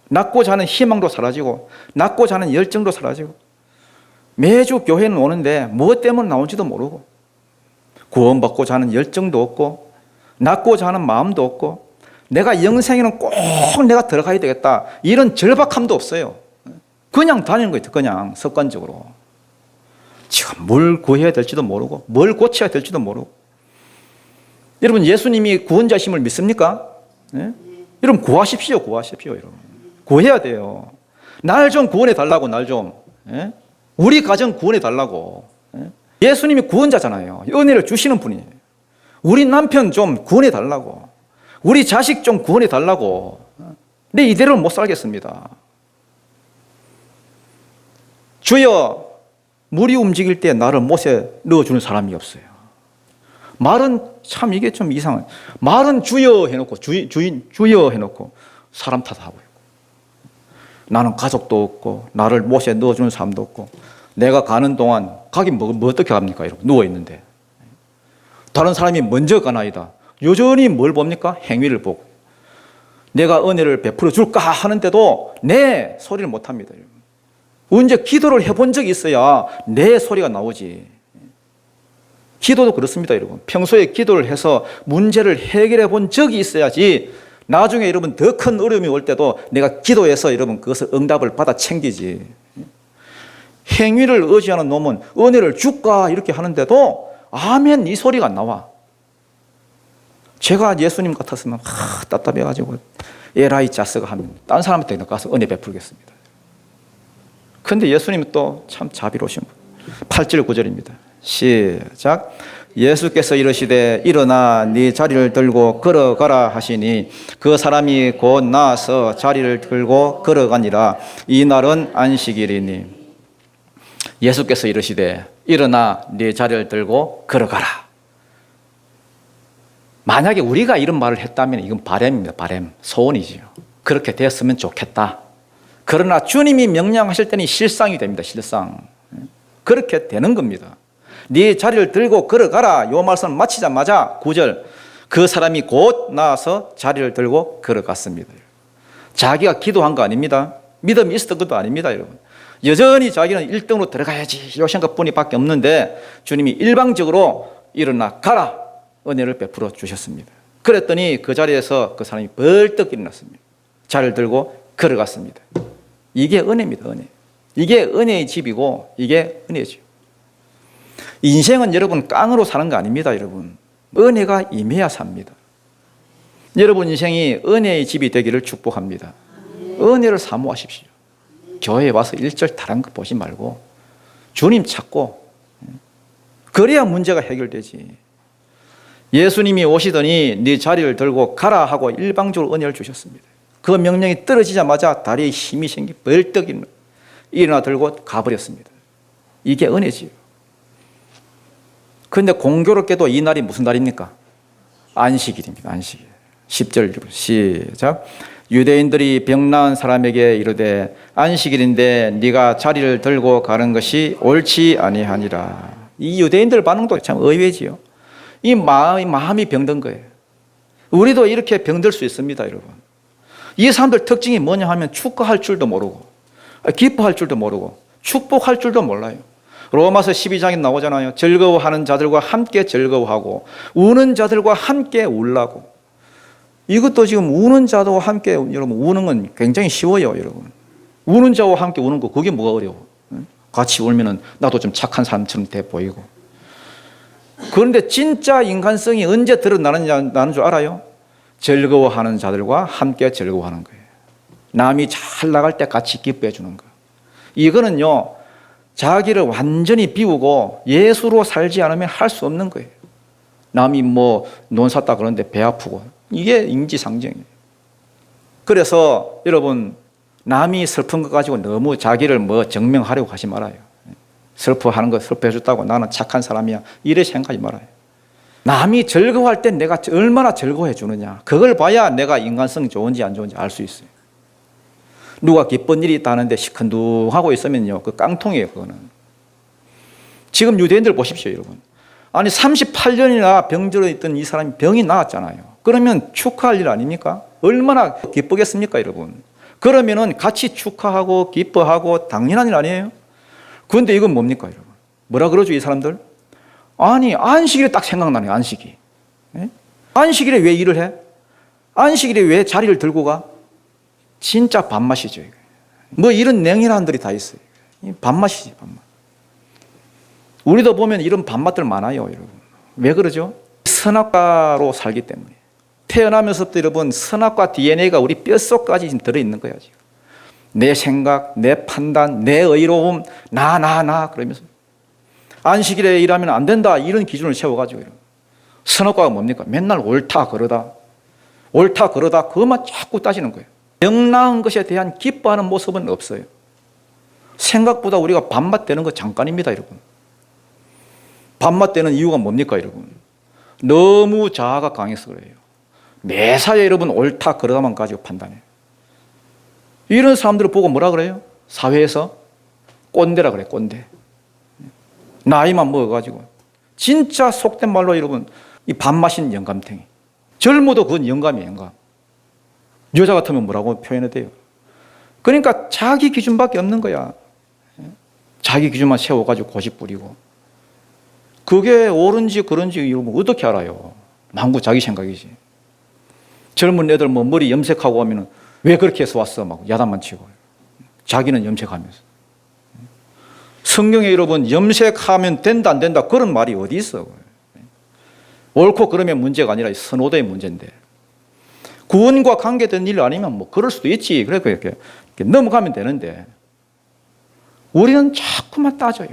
낫고자 하는 희망도 사라지고 낫고자 하는 열정도 사라지고 매주 교회는 오는데 무엇 때문에 나온지도 모르고 구원받고자 하는 열정도 없고 낫고자 하는 마음도 없고 내가 영생에는 꼭 내가 들어가야 되겠다 이런 절박함도 없어요. 그냥 다니는 거예요. 그냥 습관적으로. 지금 뭘 구해야 될지도 모르고 뭘 고쳐야 될지도 모르고. 여러분 예수님이 구원자심을 믿습니까? 예? 여러분 구하십시오. 여러분. 구해야 돼요. 날 좀 구원해 달라고 날 좀. 예? 우리 가정 구원해 달라고. 예? 예수님이 구원자잖아요. 은혜를 주시는 분이에요. 우리 남편 좀 구원해 달라고. 우리 자식 좀 구원해 달라고. 근데 이대로는 못 살겠습니다. 주여, 물이 움직일 때 나를 못에 넣어주는 사람이 없어요. 말은 참 이게 좀 이상해. 말은 주여 해놓고 주여 해놓고 사람 탓하고 있고 나는 가족도 없고 나를 못에 넣어주는 사람도 없고 내가 가는 동안 가긴 뭐 어떻게 합니까? 이러고 누워있는데 다른 사람이 먼저 가나이다. 여전히 뭘 봅니까? 행위를 보고 내가 은혜를 베풀어 줄까 하는데도 내 소리를 못합니다. 언제 기도를 해본 적이 있어야 내 소리가 나오지. 기도도 그렇습니다, 여러분. 평소에 기도를 해서 문제를 해결해 본 적이 있어야지 나중에 여러분 더 큰 어려움이 올 때도 내가 기도해서 여러분 그것을 응답을 받아 챙기지. 행위를 의지하는 놈은 은혜를 줄까 이렇게 하는데도 아멘 이 소리가 안 나와. 제가 예수님 같았으면 답답해가지고 에라이 자스가 하면 딴 사람한테 가서 은혜 베풀겠습니다. 그런데 예수님은 또 참 자비로우신 분. 8절 9절입니다. 시작. 예수께서 이르시되 일어나 네 자리를 들고 걸어가라 하시니 그 사람이 곧 나아서 자리를 들고 걸어가니라. 이 날은 안식일이니. 예수께서 이르시되 일어나 네 자리를 들고 걸어가라. 만약에 우리가 이런 말을 했다면 이건 바램입니다. 바램, 소원이지요. 그렇게 되었으면 좋겠다. 그러나 주님이 명령하실 때는 실상이 됩니다. 실상. 그렇게 되는 겁니다. 네 자리를 들고 걸어가라. 요 말씀을 마치자마자 9절 그 사람이 곧 나와서 자리를 들고 걸어갔습니다. 자기가 기도한 거 아닙니다. 믿음이 있었던 것도 아닙니다. 여러분. 여전히 자기는 1등으로 들어가야지 요 생각뿐이밖에 없는데 주님이 일방적으로 일어나 가라 은혜를 베풀어 주셨습니다. 그랬더니 그 자리에서 그 사람이 벌떡 일어났습니다. 자리를 들고 걸어갔습니다. 이게 은혜입니다. 은혜. 이게 은혜의 집이고 이게 은혜죠. 인생은 여러분 깡으로 사는 거 아닙니다. 여러분. 은혜가 임해야 삽니다. 여러분 인생이 은혜의 집이 되기를 축복합니다. 은혜를 사모하십시오. 교회에 와서 일절 다른 거 보지 말고 주님 찾고 그래야 문제가 해결되지. 예수님이 오시더니 네 자리를 들고 가라 하고 일방적으로 은혜를 주셨습니다. 그 명령이 떨어지자마자 다리에 힘이 생기 벌떡 일어나 들고 가버렸습니다. 이게 은혜지요. 그런데 공교롭게도 이 날이 무슨 날입니까? 안식일입니다. 안식일. 10절 시작. 유대인들이 병 나은 사람에게 이르되 안식일인데 네가 자리를 들고 가는 것이 옳지 아니하니라. 이 유대인들 반응도 참 의외지요. 이 마음이 병든 거예요. 우리도 이렇게 병들 수 있습니다, 여러분. 이 사람들 특징이 뭐냐 하면 축구할 줄도 모르고 기뻐할 줄도 모르고 축복할 줄도 몰라요. 로마서 12장에 나오잖아요. 즐거워하는 자들과 함께 즐거워하고 우는 자들과 함께 울라고. 이것도 지금 우는 자와 함께 여러분 우는 건 굉장히 쉬워요, 여러분. 우는 자와 함께 우는 거 그게 뭐가 어려워? 같이 울면은 나도 좀 착한 사람처럼 돼 보이고. 그런데 진짜 인간성이 언제 드러나는 줄 알아요? 즐거워하는 자들과 함께 즐거워하는 거예요. 남이 잘 나갈 때 같이 기뻐해 주는 거. 이거는요, 자기를 완전히 비우고 예수로 살지 않으면 할 수 없는 거예요. 남이 뭐 논 샀다 그러는데 배 아프고. 이게 인지상정이에요. 그래서 여러분, 남이 슬픈 거 가지고 너무 자기를 뭐 증명하려고 하지 말아요. 슬퍼하는 거 슬퍼해 줬다고 나는 착한 사람이야. 이래 생각하지 말아요. 남이 즐거워할 때 내가 얼마나 즐거워해 주느냐. 그걸 봐야 내가 인간성 좋은지 안 좋은지 알 수 있어요. 누가 기쁜 일이 있다는데 시큰둥하고 있으면요, 그 깡통이에요, 그거는. 지금 유대인들 보십시오, 여러분. 아니 38년이나 병들어 있던 이 사람이 병이 나았잖아요. 그러면 축하할 일 아닙니까? 얼마나 기쁘겠습니까, 여러분? 그러면은 같이 축하하고 기뻐하고 당연한 일 아니에요? 그런데 이건 뭡니까, 여러분? 뭐라 그러죠, 이 사람들? 아니 안식일에 딱 생각나네요, 안식이. 예? 안식일에 왜 일을 해? 안식일에 왜 자리를 들고 가? 진짜 밥맛이죠. 뭐 이런 냉혈한들이 다 있어요. 밥맛이지, 밥맛. 우리도 보면 이런 밥맛들 많아요, 여러분. 왜 그러죠? 선악과로 살기 때문에. 태어나면서부터 여러분 선악과 DNA가 우리 뼛속까지 지금 들어있는 거야, 지금. 내 생각, 내 판단, 내 의로움, 나 그러면서 안식일에 일하면 안 된다 이런 기준을 세워가지고 선악과가 뭡니까? 맨날 옳다 그러다 그것만 자꾸 따지는 거예요. 영나은 것에 대한 기뻐하는 모습은 없어요. 생각보다 우리가 밥맛 되는 거 잠깐입니다, 여러분. 밥맛 되는 이유가 뭡니까, 여러분? 너무 자아가 강해서 그래요. 매사에 여러분 옳다 그러다만 가지고 판단해요. 이런 사람들을 보고 뭐라 그래요? 사회에서 꼰대라 그래, 꼰대. 나이만 먹어가지고. 진짜 속된 말로 여러분, 이 밥맛인 영감탱이. 젊어도 그건 영감이에요, 영감. 여자 같으면 뭐라고 표현해야 돼요? 그러니까 자기 기준밖에 없는 거야. 자기 기준만 세워가지고 고집 부리고. 그게 옳은지 그런지 여러분 어떻게 알아요? 만구 자기 생각이지. 젊은 애들 뭐 머리 염색하고 오면은 왜 그렇게 해서 왔어? 막 야단만 치고. 자기는 염색하면서. 성경에 여러분 염색하면 된다 안 된다 그런 말이 어디 있어? 옳고 그러면 문제가 아니라 선호도의 문제인데. 구원과 관계된 일 아니면 뭐 그럴 수도 있지. 그래 이렇게 넘어가면 되는데 우리는 자꾸만 따져요.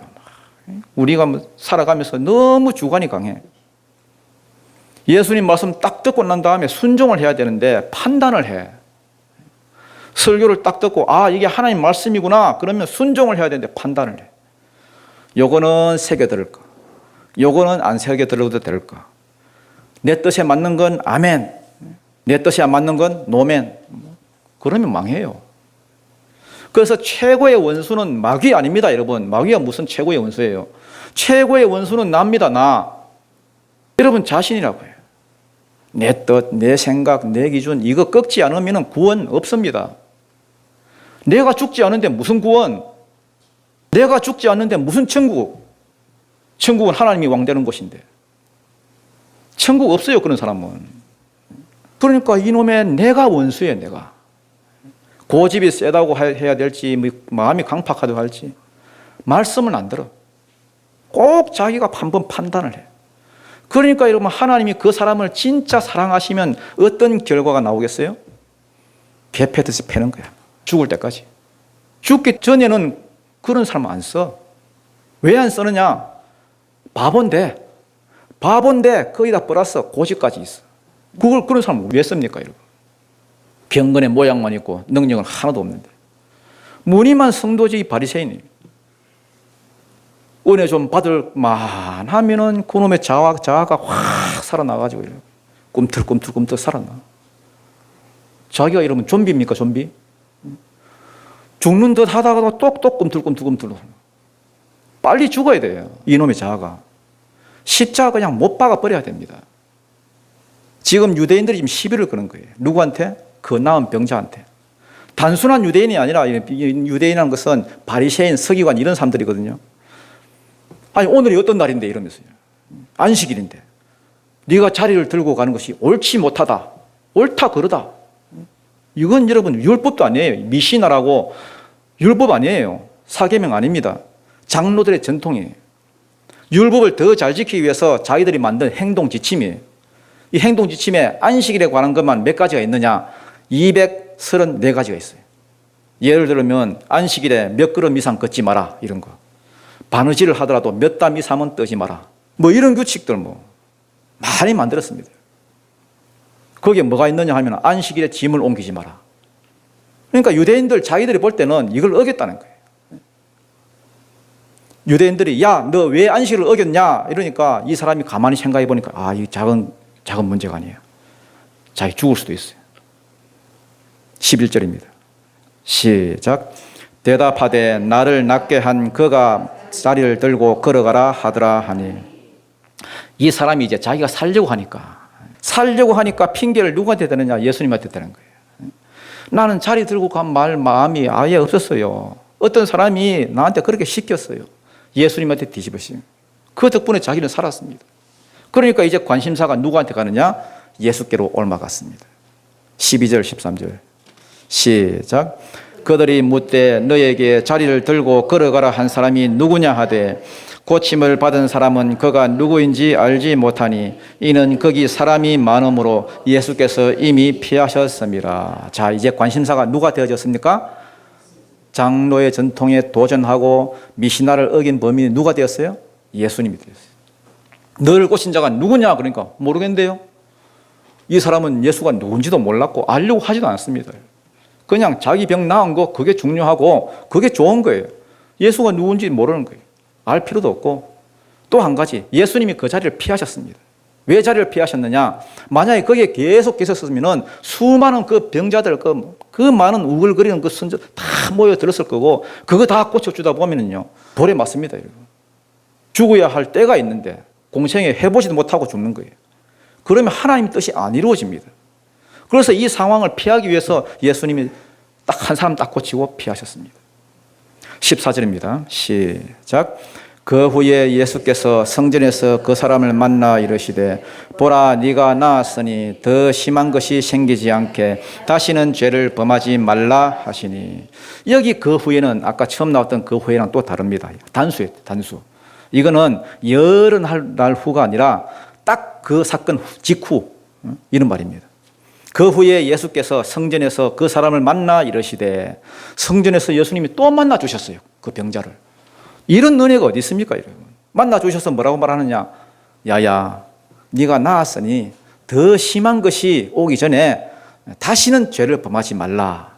우리가 살아가면서 너무 주관이 강해. 예수님 말씀 딱 듣고 난 다음에 순종을 해야 되는데 판단을 해. 설교를 딱 듣고 이게 하나님 말씀이구나 그러면 순종을 해야 되는데 판단을 해. 요거는 새겨들을까? 요거는 안 새겨들어도 될까? 내 뜻에 맞는 건 아멘, 내 뜻에 안 맞는 건 노멘. 그러면 망해요. 그래서 최고의 원수는 마귀 아닙니다, 여러분. 마귀가 무슨 최고의 원수예요? 최고의 원수는 나입니다, 나. 여러분 자신이라고 해요. 내 뜻, 내 생각, 내 기준 이거 꺾지 않으면 구원 없습니다. 내가 죽지 않는데 무슨 구원? 내가 죽지 않는데 무슨 천국? 천국은 하나님이 왕되는 곳인데. 천국 없어요, 그런 사람은. 그러니까 이놈의 내가 원수예요, 내가. 고집이 세다고 해야 될지 마음이 강팍하다고 할지 말씀을 안 들어. 꼭 자기가 한번 판단을 해. 그러니까 여러분 하나님이 그 사람을 진짜 사랑하시면 어떤 결과가 나오겠어요? 개 패듯이 패는 거야. 죽을 때까지. 죽기 전에는 그런 사람 안 써. 왜 안 쓰느냐? 바본데 거기다 플러스 고집까지 있어. 그런 사람 왜 씁니까, 여러분? 경건의 모양만 있고 능력은 하나도 없는데. 무늬만 성도지 바리새인이에요. 은혜 좀 받을 만하면은 그놈의 자아가 확 살아나가지고 꿈틀꿈틀 살아나. 자기가 이러면 좀비입니까, 좀비? 죽는 듯 하다가도 똑똑 꿈틀꿈틀. 빨리 죽어야 돼요, 이놈의 자아가. 십자가 그냥 못 박아 버려야 됩니다. 지금 유대인들이 지금 시비를 거는 거예요. 누구한테? 그 나은 병자한테. 단순한 유대인이 아니라 유대인이라는 것은 바리새인, 서기관 이런 사람들이거든요. 아니 오늘이 어떤 날인데 이러면서요. 안식일인데 네가 자리를 들고 가는 것이 옳지 못하다. 옳다 그러다. 이건 여러분 율법도 아니에요. 미시나라고 율법 아니에요. 사계명 아닙니다. 장로들의 전통이에요. 율법을 더 잘 지키기 위해서 자기들이 만든 행동 지침이에요. 이 행동 지침에 안식일에 관한 것만 몇 가지가 있느냐? 234가지가 있어요. 예를 들면 안식일에 몇 걸음 이상 걷지 마라 이런 거. 바느질을 하더라도 몇 담 이상은 뜨지 마라. 뭐 이런 규칙들 많이 만들었습니다. 거기에 뭐가 있느냐 하면 안식일에 짐을 옮기지 마라. 그러니까 유대인들 자기들이 볼 때는 이걸 어겼다는 거예요. 유대인들이 야, 너 왜 안식일을 어겼냐? 이러니까 이 사람이 가만히 생각해 보니까 아, 이 작은 문제가 아니에요. 자기 죽을 수도 있어요. 11절입니다. 시작. 대답하되 나를 낫게 한 그가 다리를 들고 걸어가라 하더라 하니, 이 사람이 이제 자기가 살려고 하니까 핑계를 누구한테 대느냐? 예수님한테 대는 거예요. 나는 자리 들고 간 마음이 아예 없었어요. 어떤 사람이 나한테 그렇게 시켰어요. 예수님한테 뒤집으시면 그 덕분에 자기는 살았습니다. 그러니까 이제 관심사가 누구한테 가느냐? 예수께로 옮아갔습니다. 12절 13절 시작. 그들이 묻되 너에게 자리를 들고 걸어가라 한 사람이 누구냐 하되 고침을 받은 사람은 그가 누구인지 알지 못하니 이는 거기 사람이 많음으로 예수께서 이미 피하셨습니다. 자, 이제 관심사가 누가 되어졌습니까? 장로의 전통에 도전하고 미시나를 어긴 범인이 누가 되었어요? 예수님이 되었어요. 너를 고친 자가 누구냐? 그러니까 모르겠는데요. 이 사람은 예수가 누군지도 몰랐고 알려고 하지도 않습니다. 그냥 자기 병 나은 거 그게 중요하고 그게 좋은 거예요. 예수가 누군지 모르는 거예요. 알 필요도 없고. 또 한 가지, 예수님이 그 자리를 피하셨습니다. 왜 자리를 피하셨느냐? 만약에 거기에 계속 계셨으면 수많은 그 병자들, 그 많은 우글거리는 그 선조 다 모여들었을 거고 그거 다 고쳐주다 보면은요 돌에 맞습니다. 여러분. 죽어야 할 때가 있는데 공생에 해보지도 못하고 죽는 거예요. 그러면 하나님 뜻이 안 이루어집니다. 그래서 이 상황을 피하기 위해서 예수님이 딱 한 사람 딱 고치고 피하셨습니다. 14절입니다. 시작. 그 후에 예수께서 성전에서 그 사람을 만나 이르시되 보라, 네가 나았으니 더 심한 것이 생기지 않게 다시는 죄를 범하지 말라 하시니, 여기 그 후에는 아까 처음 나왔던 그 후에랑 또 다릅니다. 단수예요. 단수. 이거는 여러 날 후가 아니라 딱 그 사건 직후 이런 말입니다. 그 후에 예수께서 성전에서 그 사람을 만나 이르시되, 성전에서 예수님이 또 만나 주셨어요. 그 병자를. 이런 은혜가 어디 있습니까, 여러분? 만나 주셔서 뭐라고 말하느냐? 야야, 네가 나았으니 더 심한 것이 오기 전에 다시는 죄를 범하지 말라.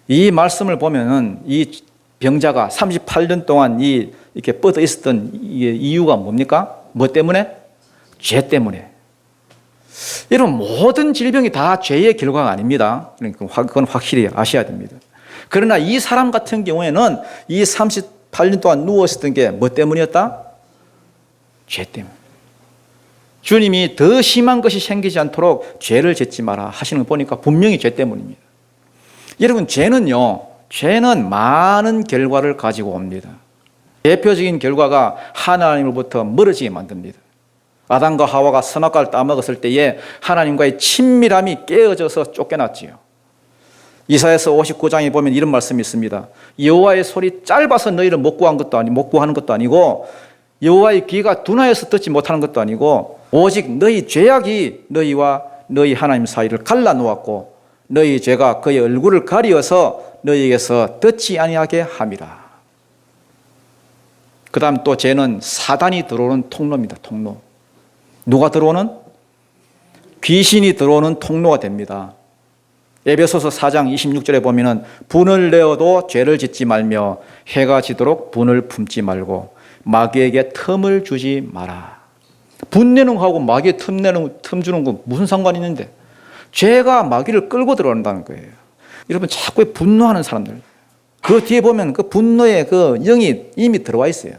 이 말씀을 보면은 이 병자가 38년 동안 이렇게 뻗어 있었던 이유가 뭡니까? 뭐 때문에? 죄 때문에. 여러분, 모든 질병이 다 죄의 결과가 아닙니다. 그러니까 그건 확실히 아셔야 됩니다. 그러나 이 사람 같은 경우에는 이 38년 동안 누워있었던 게 뭐 때문이었다? 죄 때문에. 주님이 더 심한 것이 생기지 않도록 죄를 짓지 마라 하시는 거 보니까 분명히 죄 때문입니다. 여러분, 죄는 많은 결과를 가지고 옵니다. 대표적인 결과가 하나님으로부터 멀어지게 만듭니다. 아담과 하와가 선악과를 따먹었을 때에 하나님과의 친밀함이 깨어져서 쫓겨났지요. 이사야서 59장에 보면 이런 말씀이 있습니다. 여호와의 소리 짧아서 너희를 못 구하는 것도 아니고 여호와의 귀가 둔하여서 듣지 못하는 것도 아니고 오직 너희 죄악이 너희와 너희 하나님 사이를 갈라놓았고 너희 죄가 그의 얼굴을 가리어서 너희에게서 듣지 아니하게 함이라. 그 다음 또 죄는 사단이 들어오는 통로입니다. 통로. 누가 들어오는? 귀신이 들어오는 통로가 됩니다. 에베소서 4장 26절에 보면은 분을 내어도 죄를 짓지 말며 해가 지도록 분을 품지 말고 마귀에게 틈을 주지 마라. 분내는 거하고 마귀에 틈 주는 거 무슨 상관이 있는데? 죄가 마귀를 끌고 들어온다는 거예요. 여러분, 자꾸 분노하는 사람들, 그 뒤에 보면 그 분노의 그 영이 이미 들어와 있어요.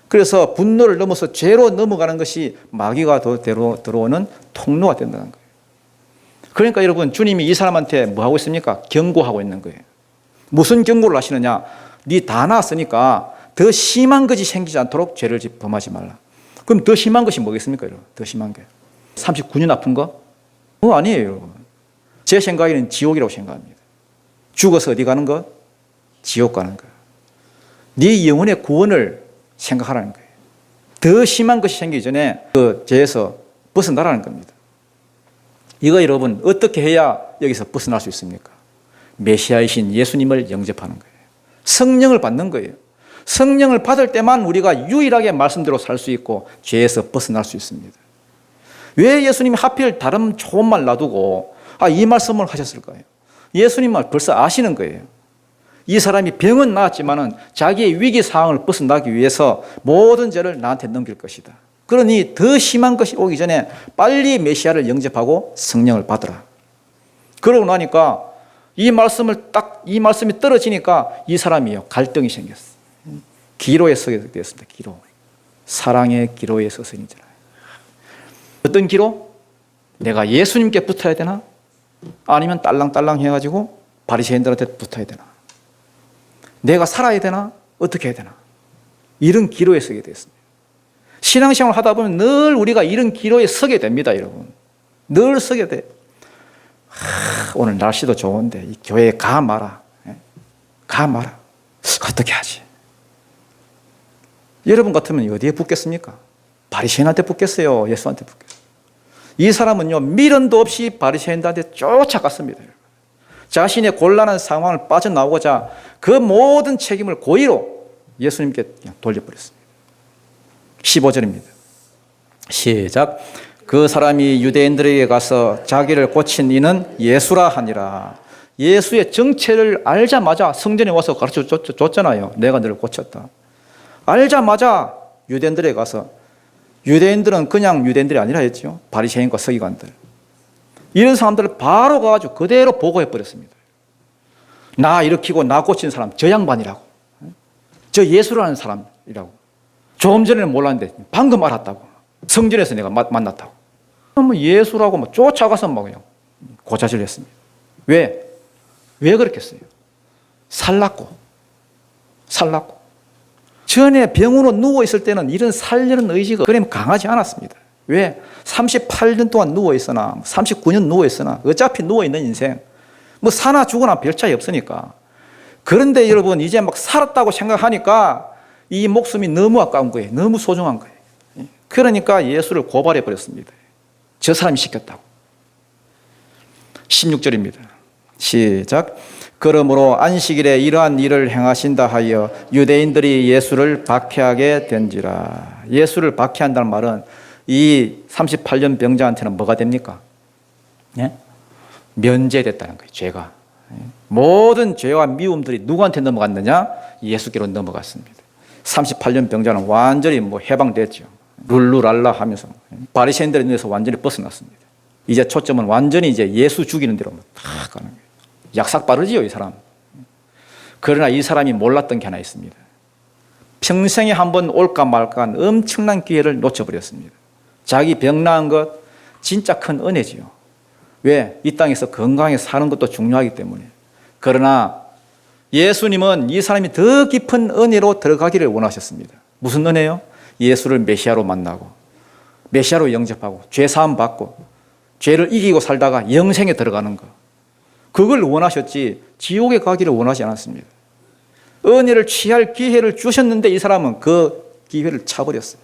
그래서 분노를 넘어서 죄로 넘어가는 것이 마귀가 들어오는 통로가 된다는 거예요. 그러니까 여러분, 주님이 이 사람한테 뭐 하고 있습니까? 경고하고 있는 거예요. 무슨 경고를 하시느냐? 네 다 나았으니까 더 심한 것이 생기지 않도록 죄를 범하지 말라. 그럼 더 심한 것이 뭐겠습니까, 여러분? 더 심한 게 39년 아픈 거? 아니에요, 여러분. 제 생각에는 지옥이라고 생각합니다. 죽어서 어디 가는 거? 지옥 가는 거. 네 영혼의 구원을 생각하라는 거예요. 더 심한 것이 생기기 전에 그 죄에서 벗어나라는 겁니다. 이거 여러분, 어떻게 해야 여기서 벗어날 수 있습니까? 메시아이신 예수님을 영접하는 거예요. 성령을 받는 거예요. 성령을 받을 때만 우리가 유일하게 말씀대로 살 수 있고 죄에서 벗어날 수 있습니다. 왜 예수님이 하필 다른 좋은 말 놔두고 이 말씀을 하셨을까요? 예수님은 벌써 아시는 거예요. 이 사람이 병은 나았지만은 자기의 위기 상황을 벗어나기 위해서 모든 죄를 나한테 넘길 것이다. 그러니 더 심한 것이 오기 전에 빨리 메시아를 영접하고 성령을 받으라. 그러고 나니까 이 말씀이 떨어지니까 이 사람이요, 갈등이 생겼어. 기로에 서게 되었습니다. 기로. 사랑의 기로에 서서니잖아요. 어떤 기로? 내가 예수님께 붙어야 되나? 아니면 딸랑딸랑 해가지고 바리새인들한테 붙어야 되나? 내가 살아야 되나? 어떻게 해야 되나? 이런 기로에 서게 되었습니다. 신앙생활을 하다 보면 늘 우리가 이런 기로에 서게 됩니다, 여러분. 늘 서게 돼. 오늘 날씨도 좋은데 이 교회에 가 마라. 가 마라. 어떻게 하지? 여러분 같으면 어디에 붙겠습니까? 바리새인한테 붙겠어요? 예수한테 붙겠어요? 이 사람은요, 미련도 없이 바리새인들한테 쫓아갔습니다. 자신의 곤란한 상황을 빠져나오고자 그 모든 책임을 고의로 예수님께 그냥 돌려버렸습니다. 15절입니다. 시작. 그 사람이 유대인들에게 가서 자기를 고친 이는 예수라 하니라. 예수의 정체를 알자마자 성전에 와서 가르쳐 줬잖아요. 내가 너를 고쳤다. 알자마자 유대인들에게 가서, 유대인들은 그냥 유대인들이 아니라 했죠. 바리새인과 서기관들. 이런 사람들을 바로 가가지고 그대로 보고해 버렸습니다. 나 일으키고 나 고친 사람 저 양반이라고. 저 예수라는 사람이라고. 조금 전에는 몰랐는데 방금 알았다고. 성전에서 내가 만났다고. 뭐 예수라고 뭐 쫓아가서 막 그냥 고자질 했습니다. 왜? 왜 그렇겠어요? 살랐고. 전에 병으로 누워있을 때는 이런 살려는 의지가 그렇게 강하지 않았습니다. 왜? 38년 동안 누워있으나 39년 누워있으나 어차피 누워있는 인생 뭐 사나 죽으나 별 차이 없으니까. 그런데 여러분 이제 막 살았다고 생각하니까 이 목숨이 너무 아까운 거예요. 너무 소중한 거예요. 그러니까 예수를 고발해 버렸습니다. 저 사람이 시켰다고. 16절입니다. 시작. 그러므로 안식일에 이러한 일을 행하신다 하여 유대인들이 예수를 박해하게 된지라. 예수를 박해한다는 말은 이 38년 병자한테는 뭐가 됩니까? 예? 면제됐다는 거예요. 죄가. 모든 죄와 미움들이 누구한테 넘어갔느냐? 예수께로 넘어갔습니다. 38년 병자는 완전히 해방됐죠. 룰루랄라 하면서 바리새인들에 의해서 완전히 벗어났습니다. 이제 초점은 완전히 이제 예수 죽이는 대로 다 가는 거예요. 약삭 빠르지요, 이 사람. 그러나 이 사람이 몰랐던 게 하나 있습니다. 평생에 한번 올까 말까 한 엄청난 기회를 놓쳐버렸습니다. 자기 병 나은 것 진짜 큰 은혜지요. 왜? 이 땅에서 건강하게 사는 것도 중요하기 때문에. 그러나 예수님은 이 사람이 더 깊은 은혜로 들어가기를 원하셨습니다. 무슨 은혜요? 예수를 메시아로 만나고 메시아로 영접하고 죄사함 받고 죄를 이기고 살다가 영생에 들어가는 것. 그걸 원하셨지 지옥에 가기를 원하지 않았습니다. 은혜를 취할 기회를 주셨는데 이 사람은 그 기회를 차버렸어요.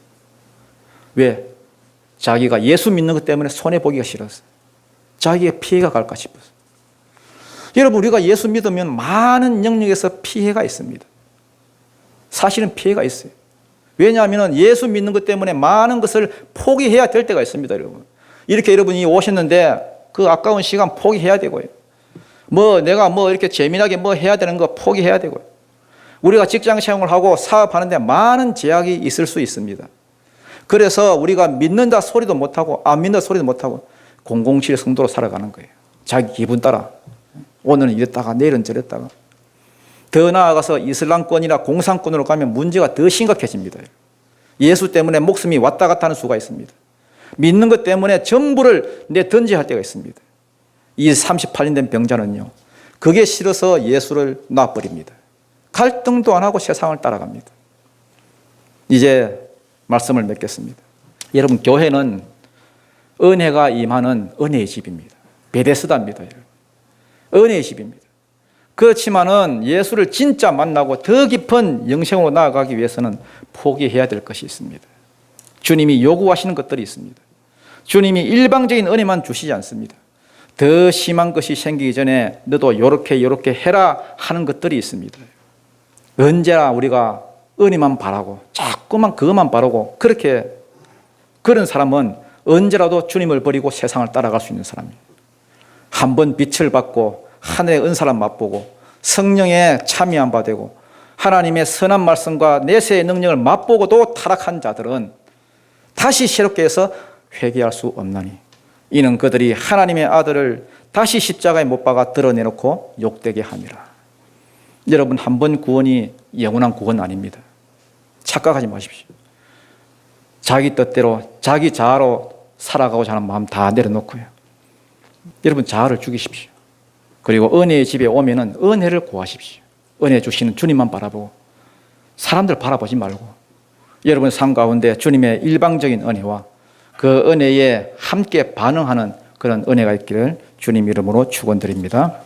왜? 자기가 예수 믿는 것 때문에 손해보기가 싫었어요. 자기의 피해가 갈까 싶었어요. 여러분, 우리가 예수 믿으면 많은 영역에서 피해가 있습니다. 사실은 피해가 있어요. 왜냐하면 예수 믿는 것 때문에 많은 것을 포기해야 될 때가 있습니다, 여러분. 이렇게 여러분이 오셨는데 그 아까운 시간 포기해야 되고요. 내가 이렇게 재미나게 해야 되는 거 포기해야 되고요. 우리가 직장 생활을 하고 사업하는데 많은 제약이 있을 수 있습니다. 그래서 우리가 믿는다 소리도 못하고 안 믿는다 소리도 못하고 007 성도로 살아가는 거예요. 자기 기분 따라. 오늘은 이랬다가 내일은 저랬다가. 더 나아가서 이슬람권이나 공산권으로 가면 문제가 더 심각해집니다. 예수 때문에 목숨이 왔다 갔다 하는 수가 있습니다. 믿는 것 때문에 전부를 던져야 할 때가 있습니다. 이 38년 된 병자는요, 그게 싫어서 예수를 놔버립니다. 갈등도 안 하고 세상을 따라갑니다. 이제 말씀을 맺겠습니다. 여러분, 교회는 은혜가 임하는 은혜의 집입니다. 베데스다입니다. 은혜의 집입니다. 그렇지만은 예수를 진짜 만나고 더 깊은 영생으로 나아가기 위해서는 포기해야 될 것이 있습니다. 주님이 요구하시는 것들이 있습니다. 주님이 일방적인 은혜만 주시지 않습니다. 더 심한 것이 생기기 전에 너도 요렇게 해라 하는 것들이 있습니다. 언제나 우리가 은혜만 바라고 자꾸만 그것만 바라고 그런 사람은 언제라도 주님을 버리고 세상을 따라갈 수 있는 사람이에요. 한번 빛을 받고 하늘의 은사를 맛보고 성령에 참여한 바 되고 하나님의 선한 말씀과 내세의 능력을 맛보고도 타락한 자들은 다시 새롭게 해서 회개할 수 없나니 이는 그들이 하나님의 아들을 다시 십자가에 못 박아 드러내놓고 욕되게 함이라. 여러분, 한 번 구원이 영원한 구원 아닙니다. 착각하지 마십시오. 자기 뜻대로 자기 자아로 살아가고자 하는 마음 다 내려놓고요. 여러분, 자아를 죽이십시오. 그리고 은혜의 집에 오면은 은혜를 구하십시오. 은혜 주시는 주님만 바라보고 사람들 바라보지 말고 여러분 삶 가운데 주님의 일방적인 은혜와 그 은혜에 함께 반응하는 그런 은혜가 있기를 주님 이름으로 축원드립니다.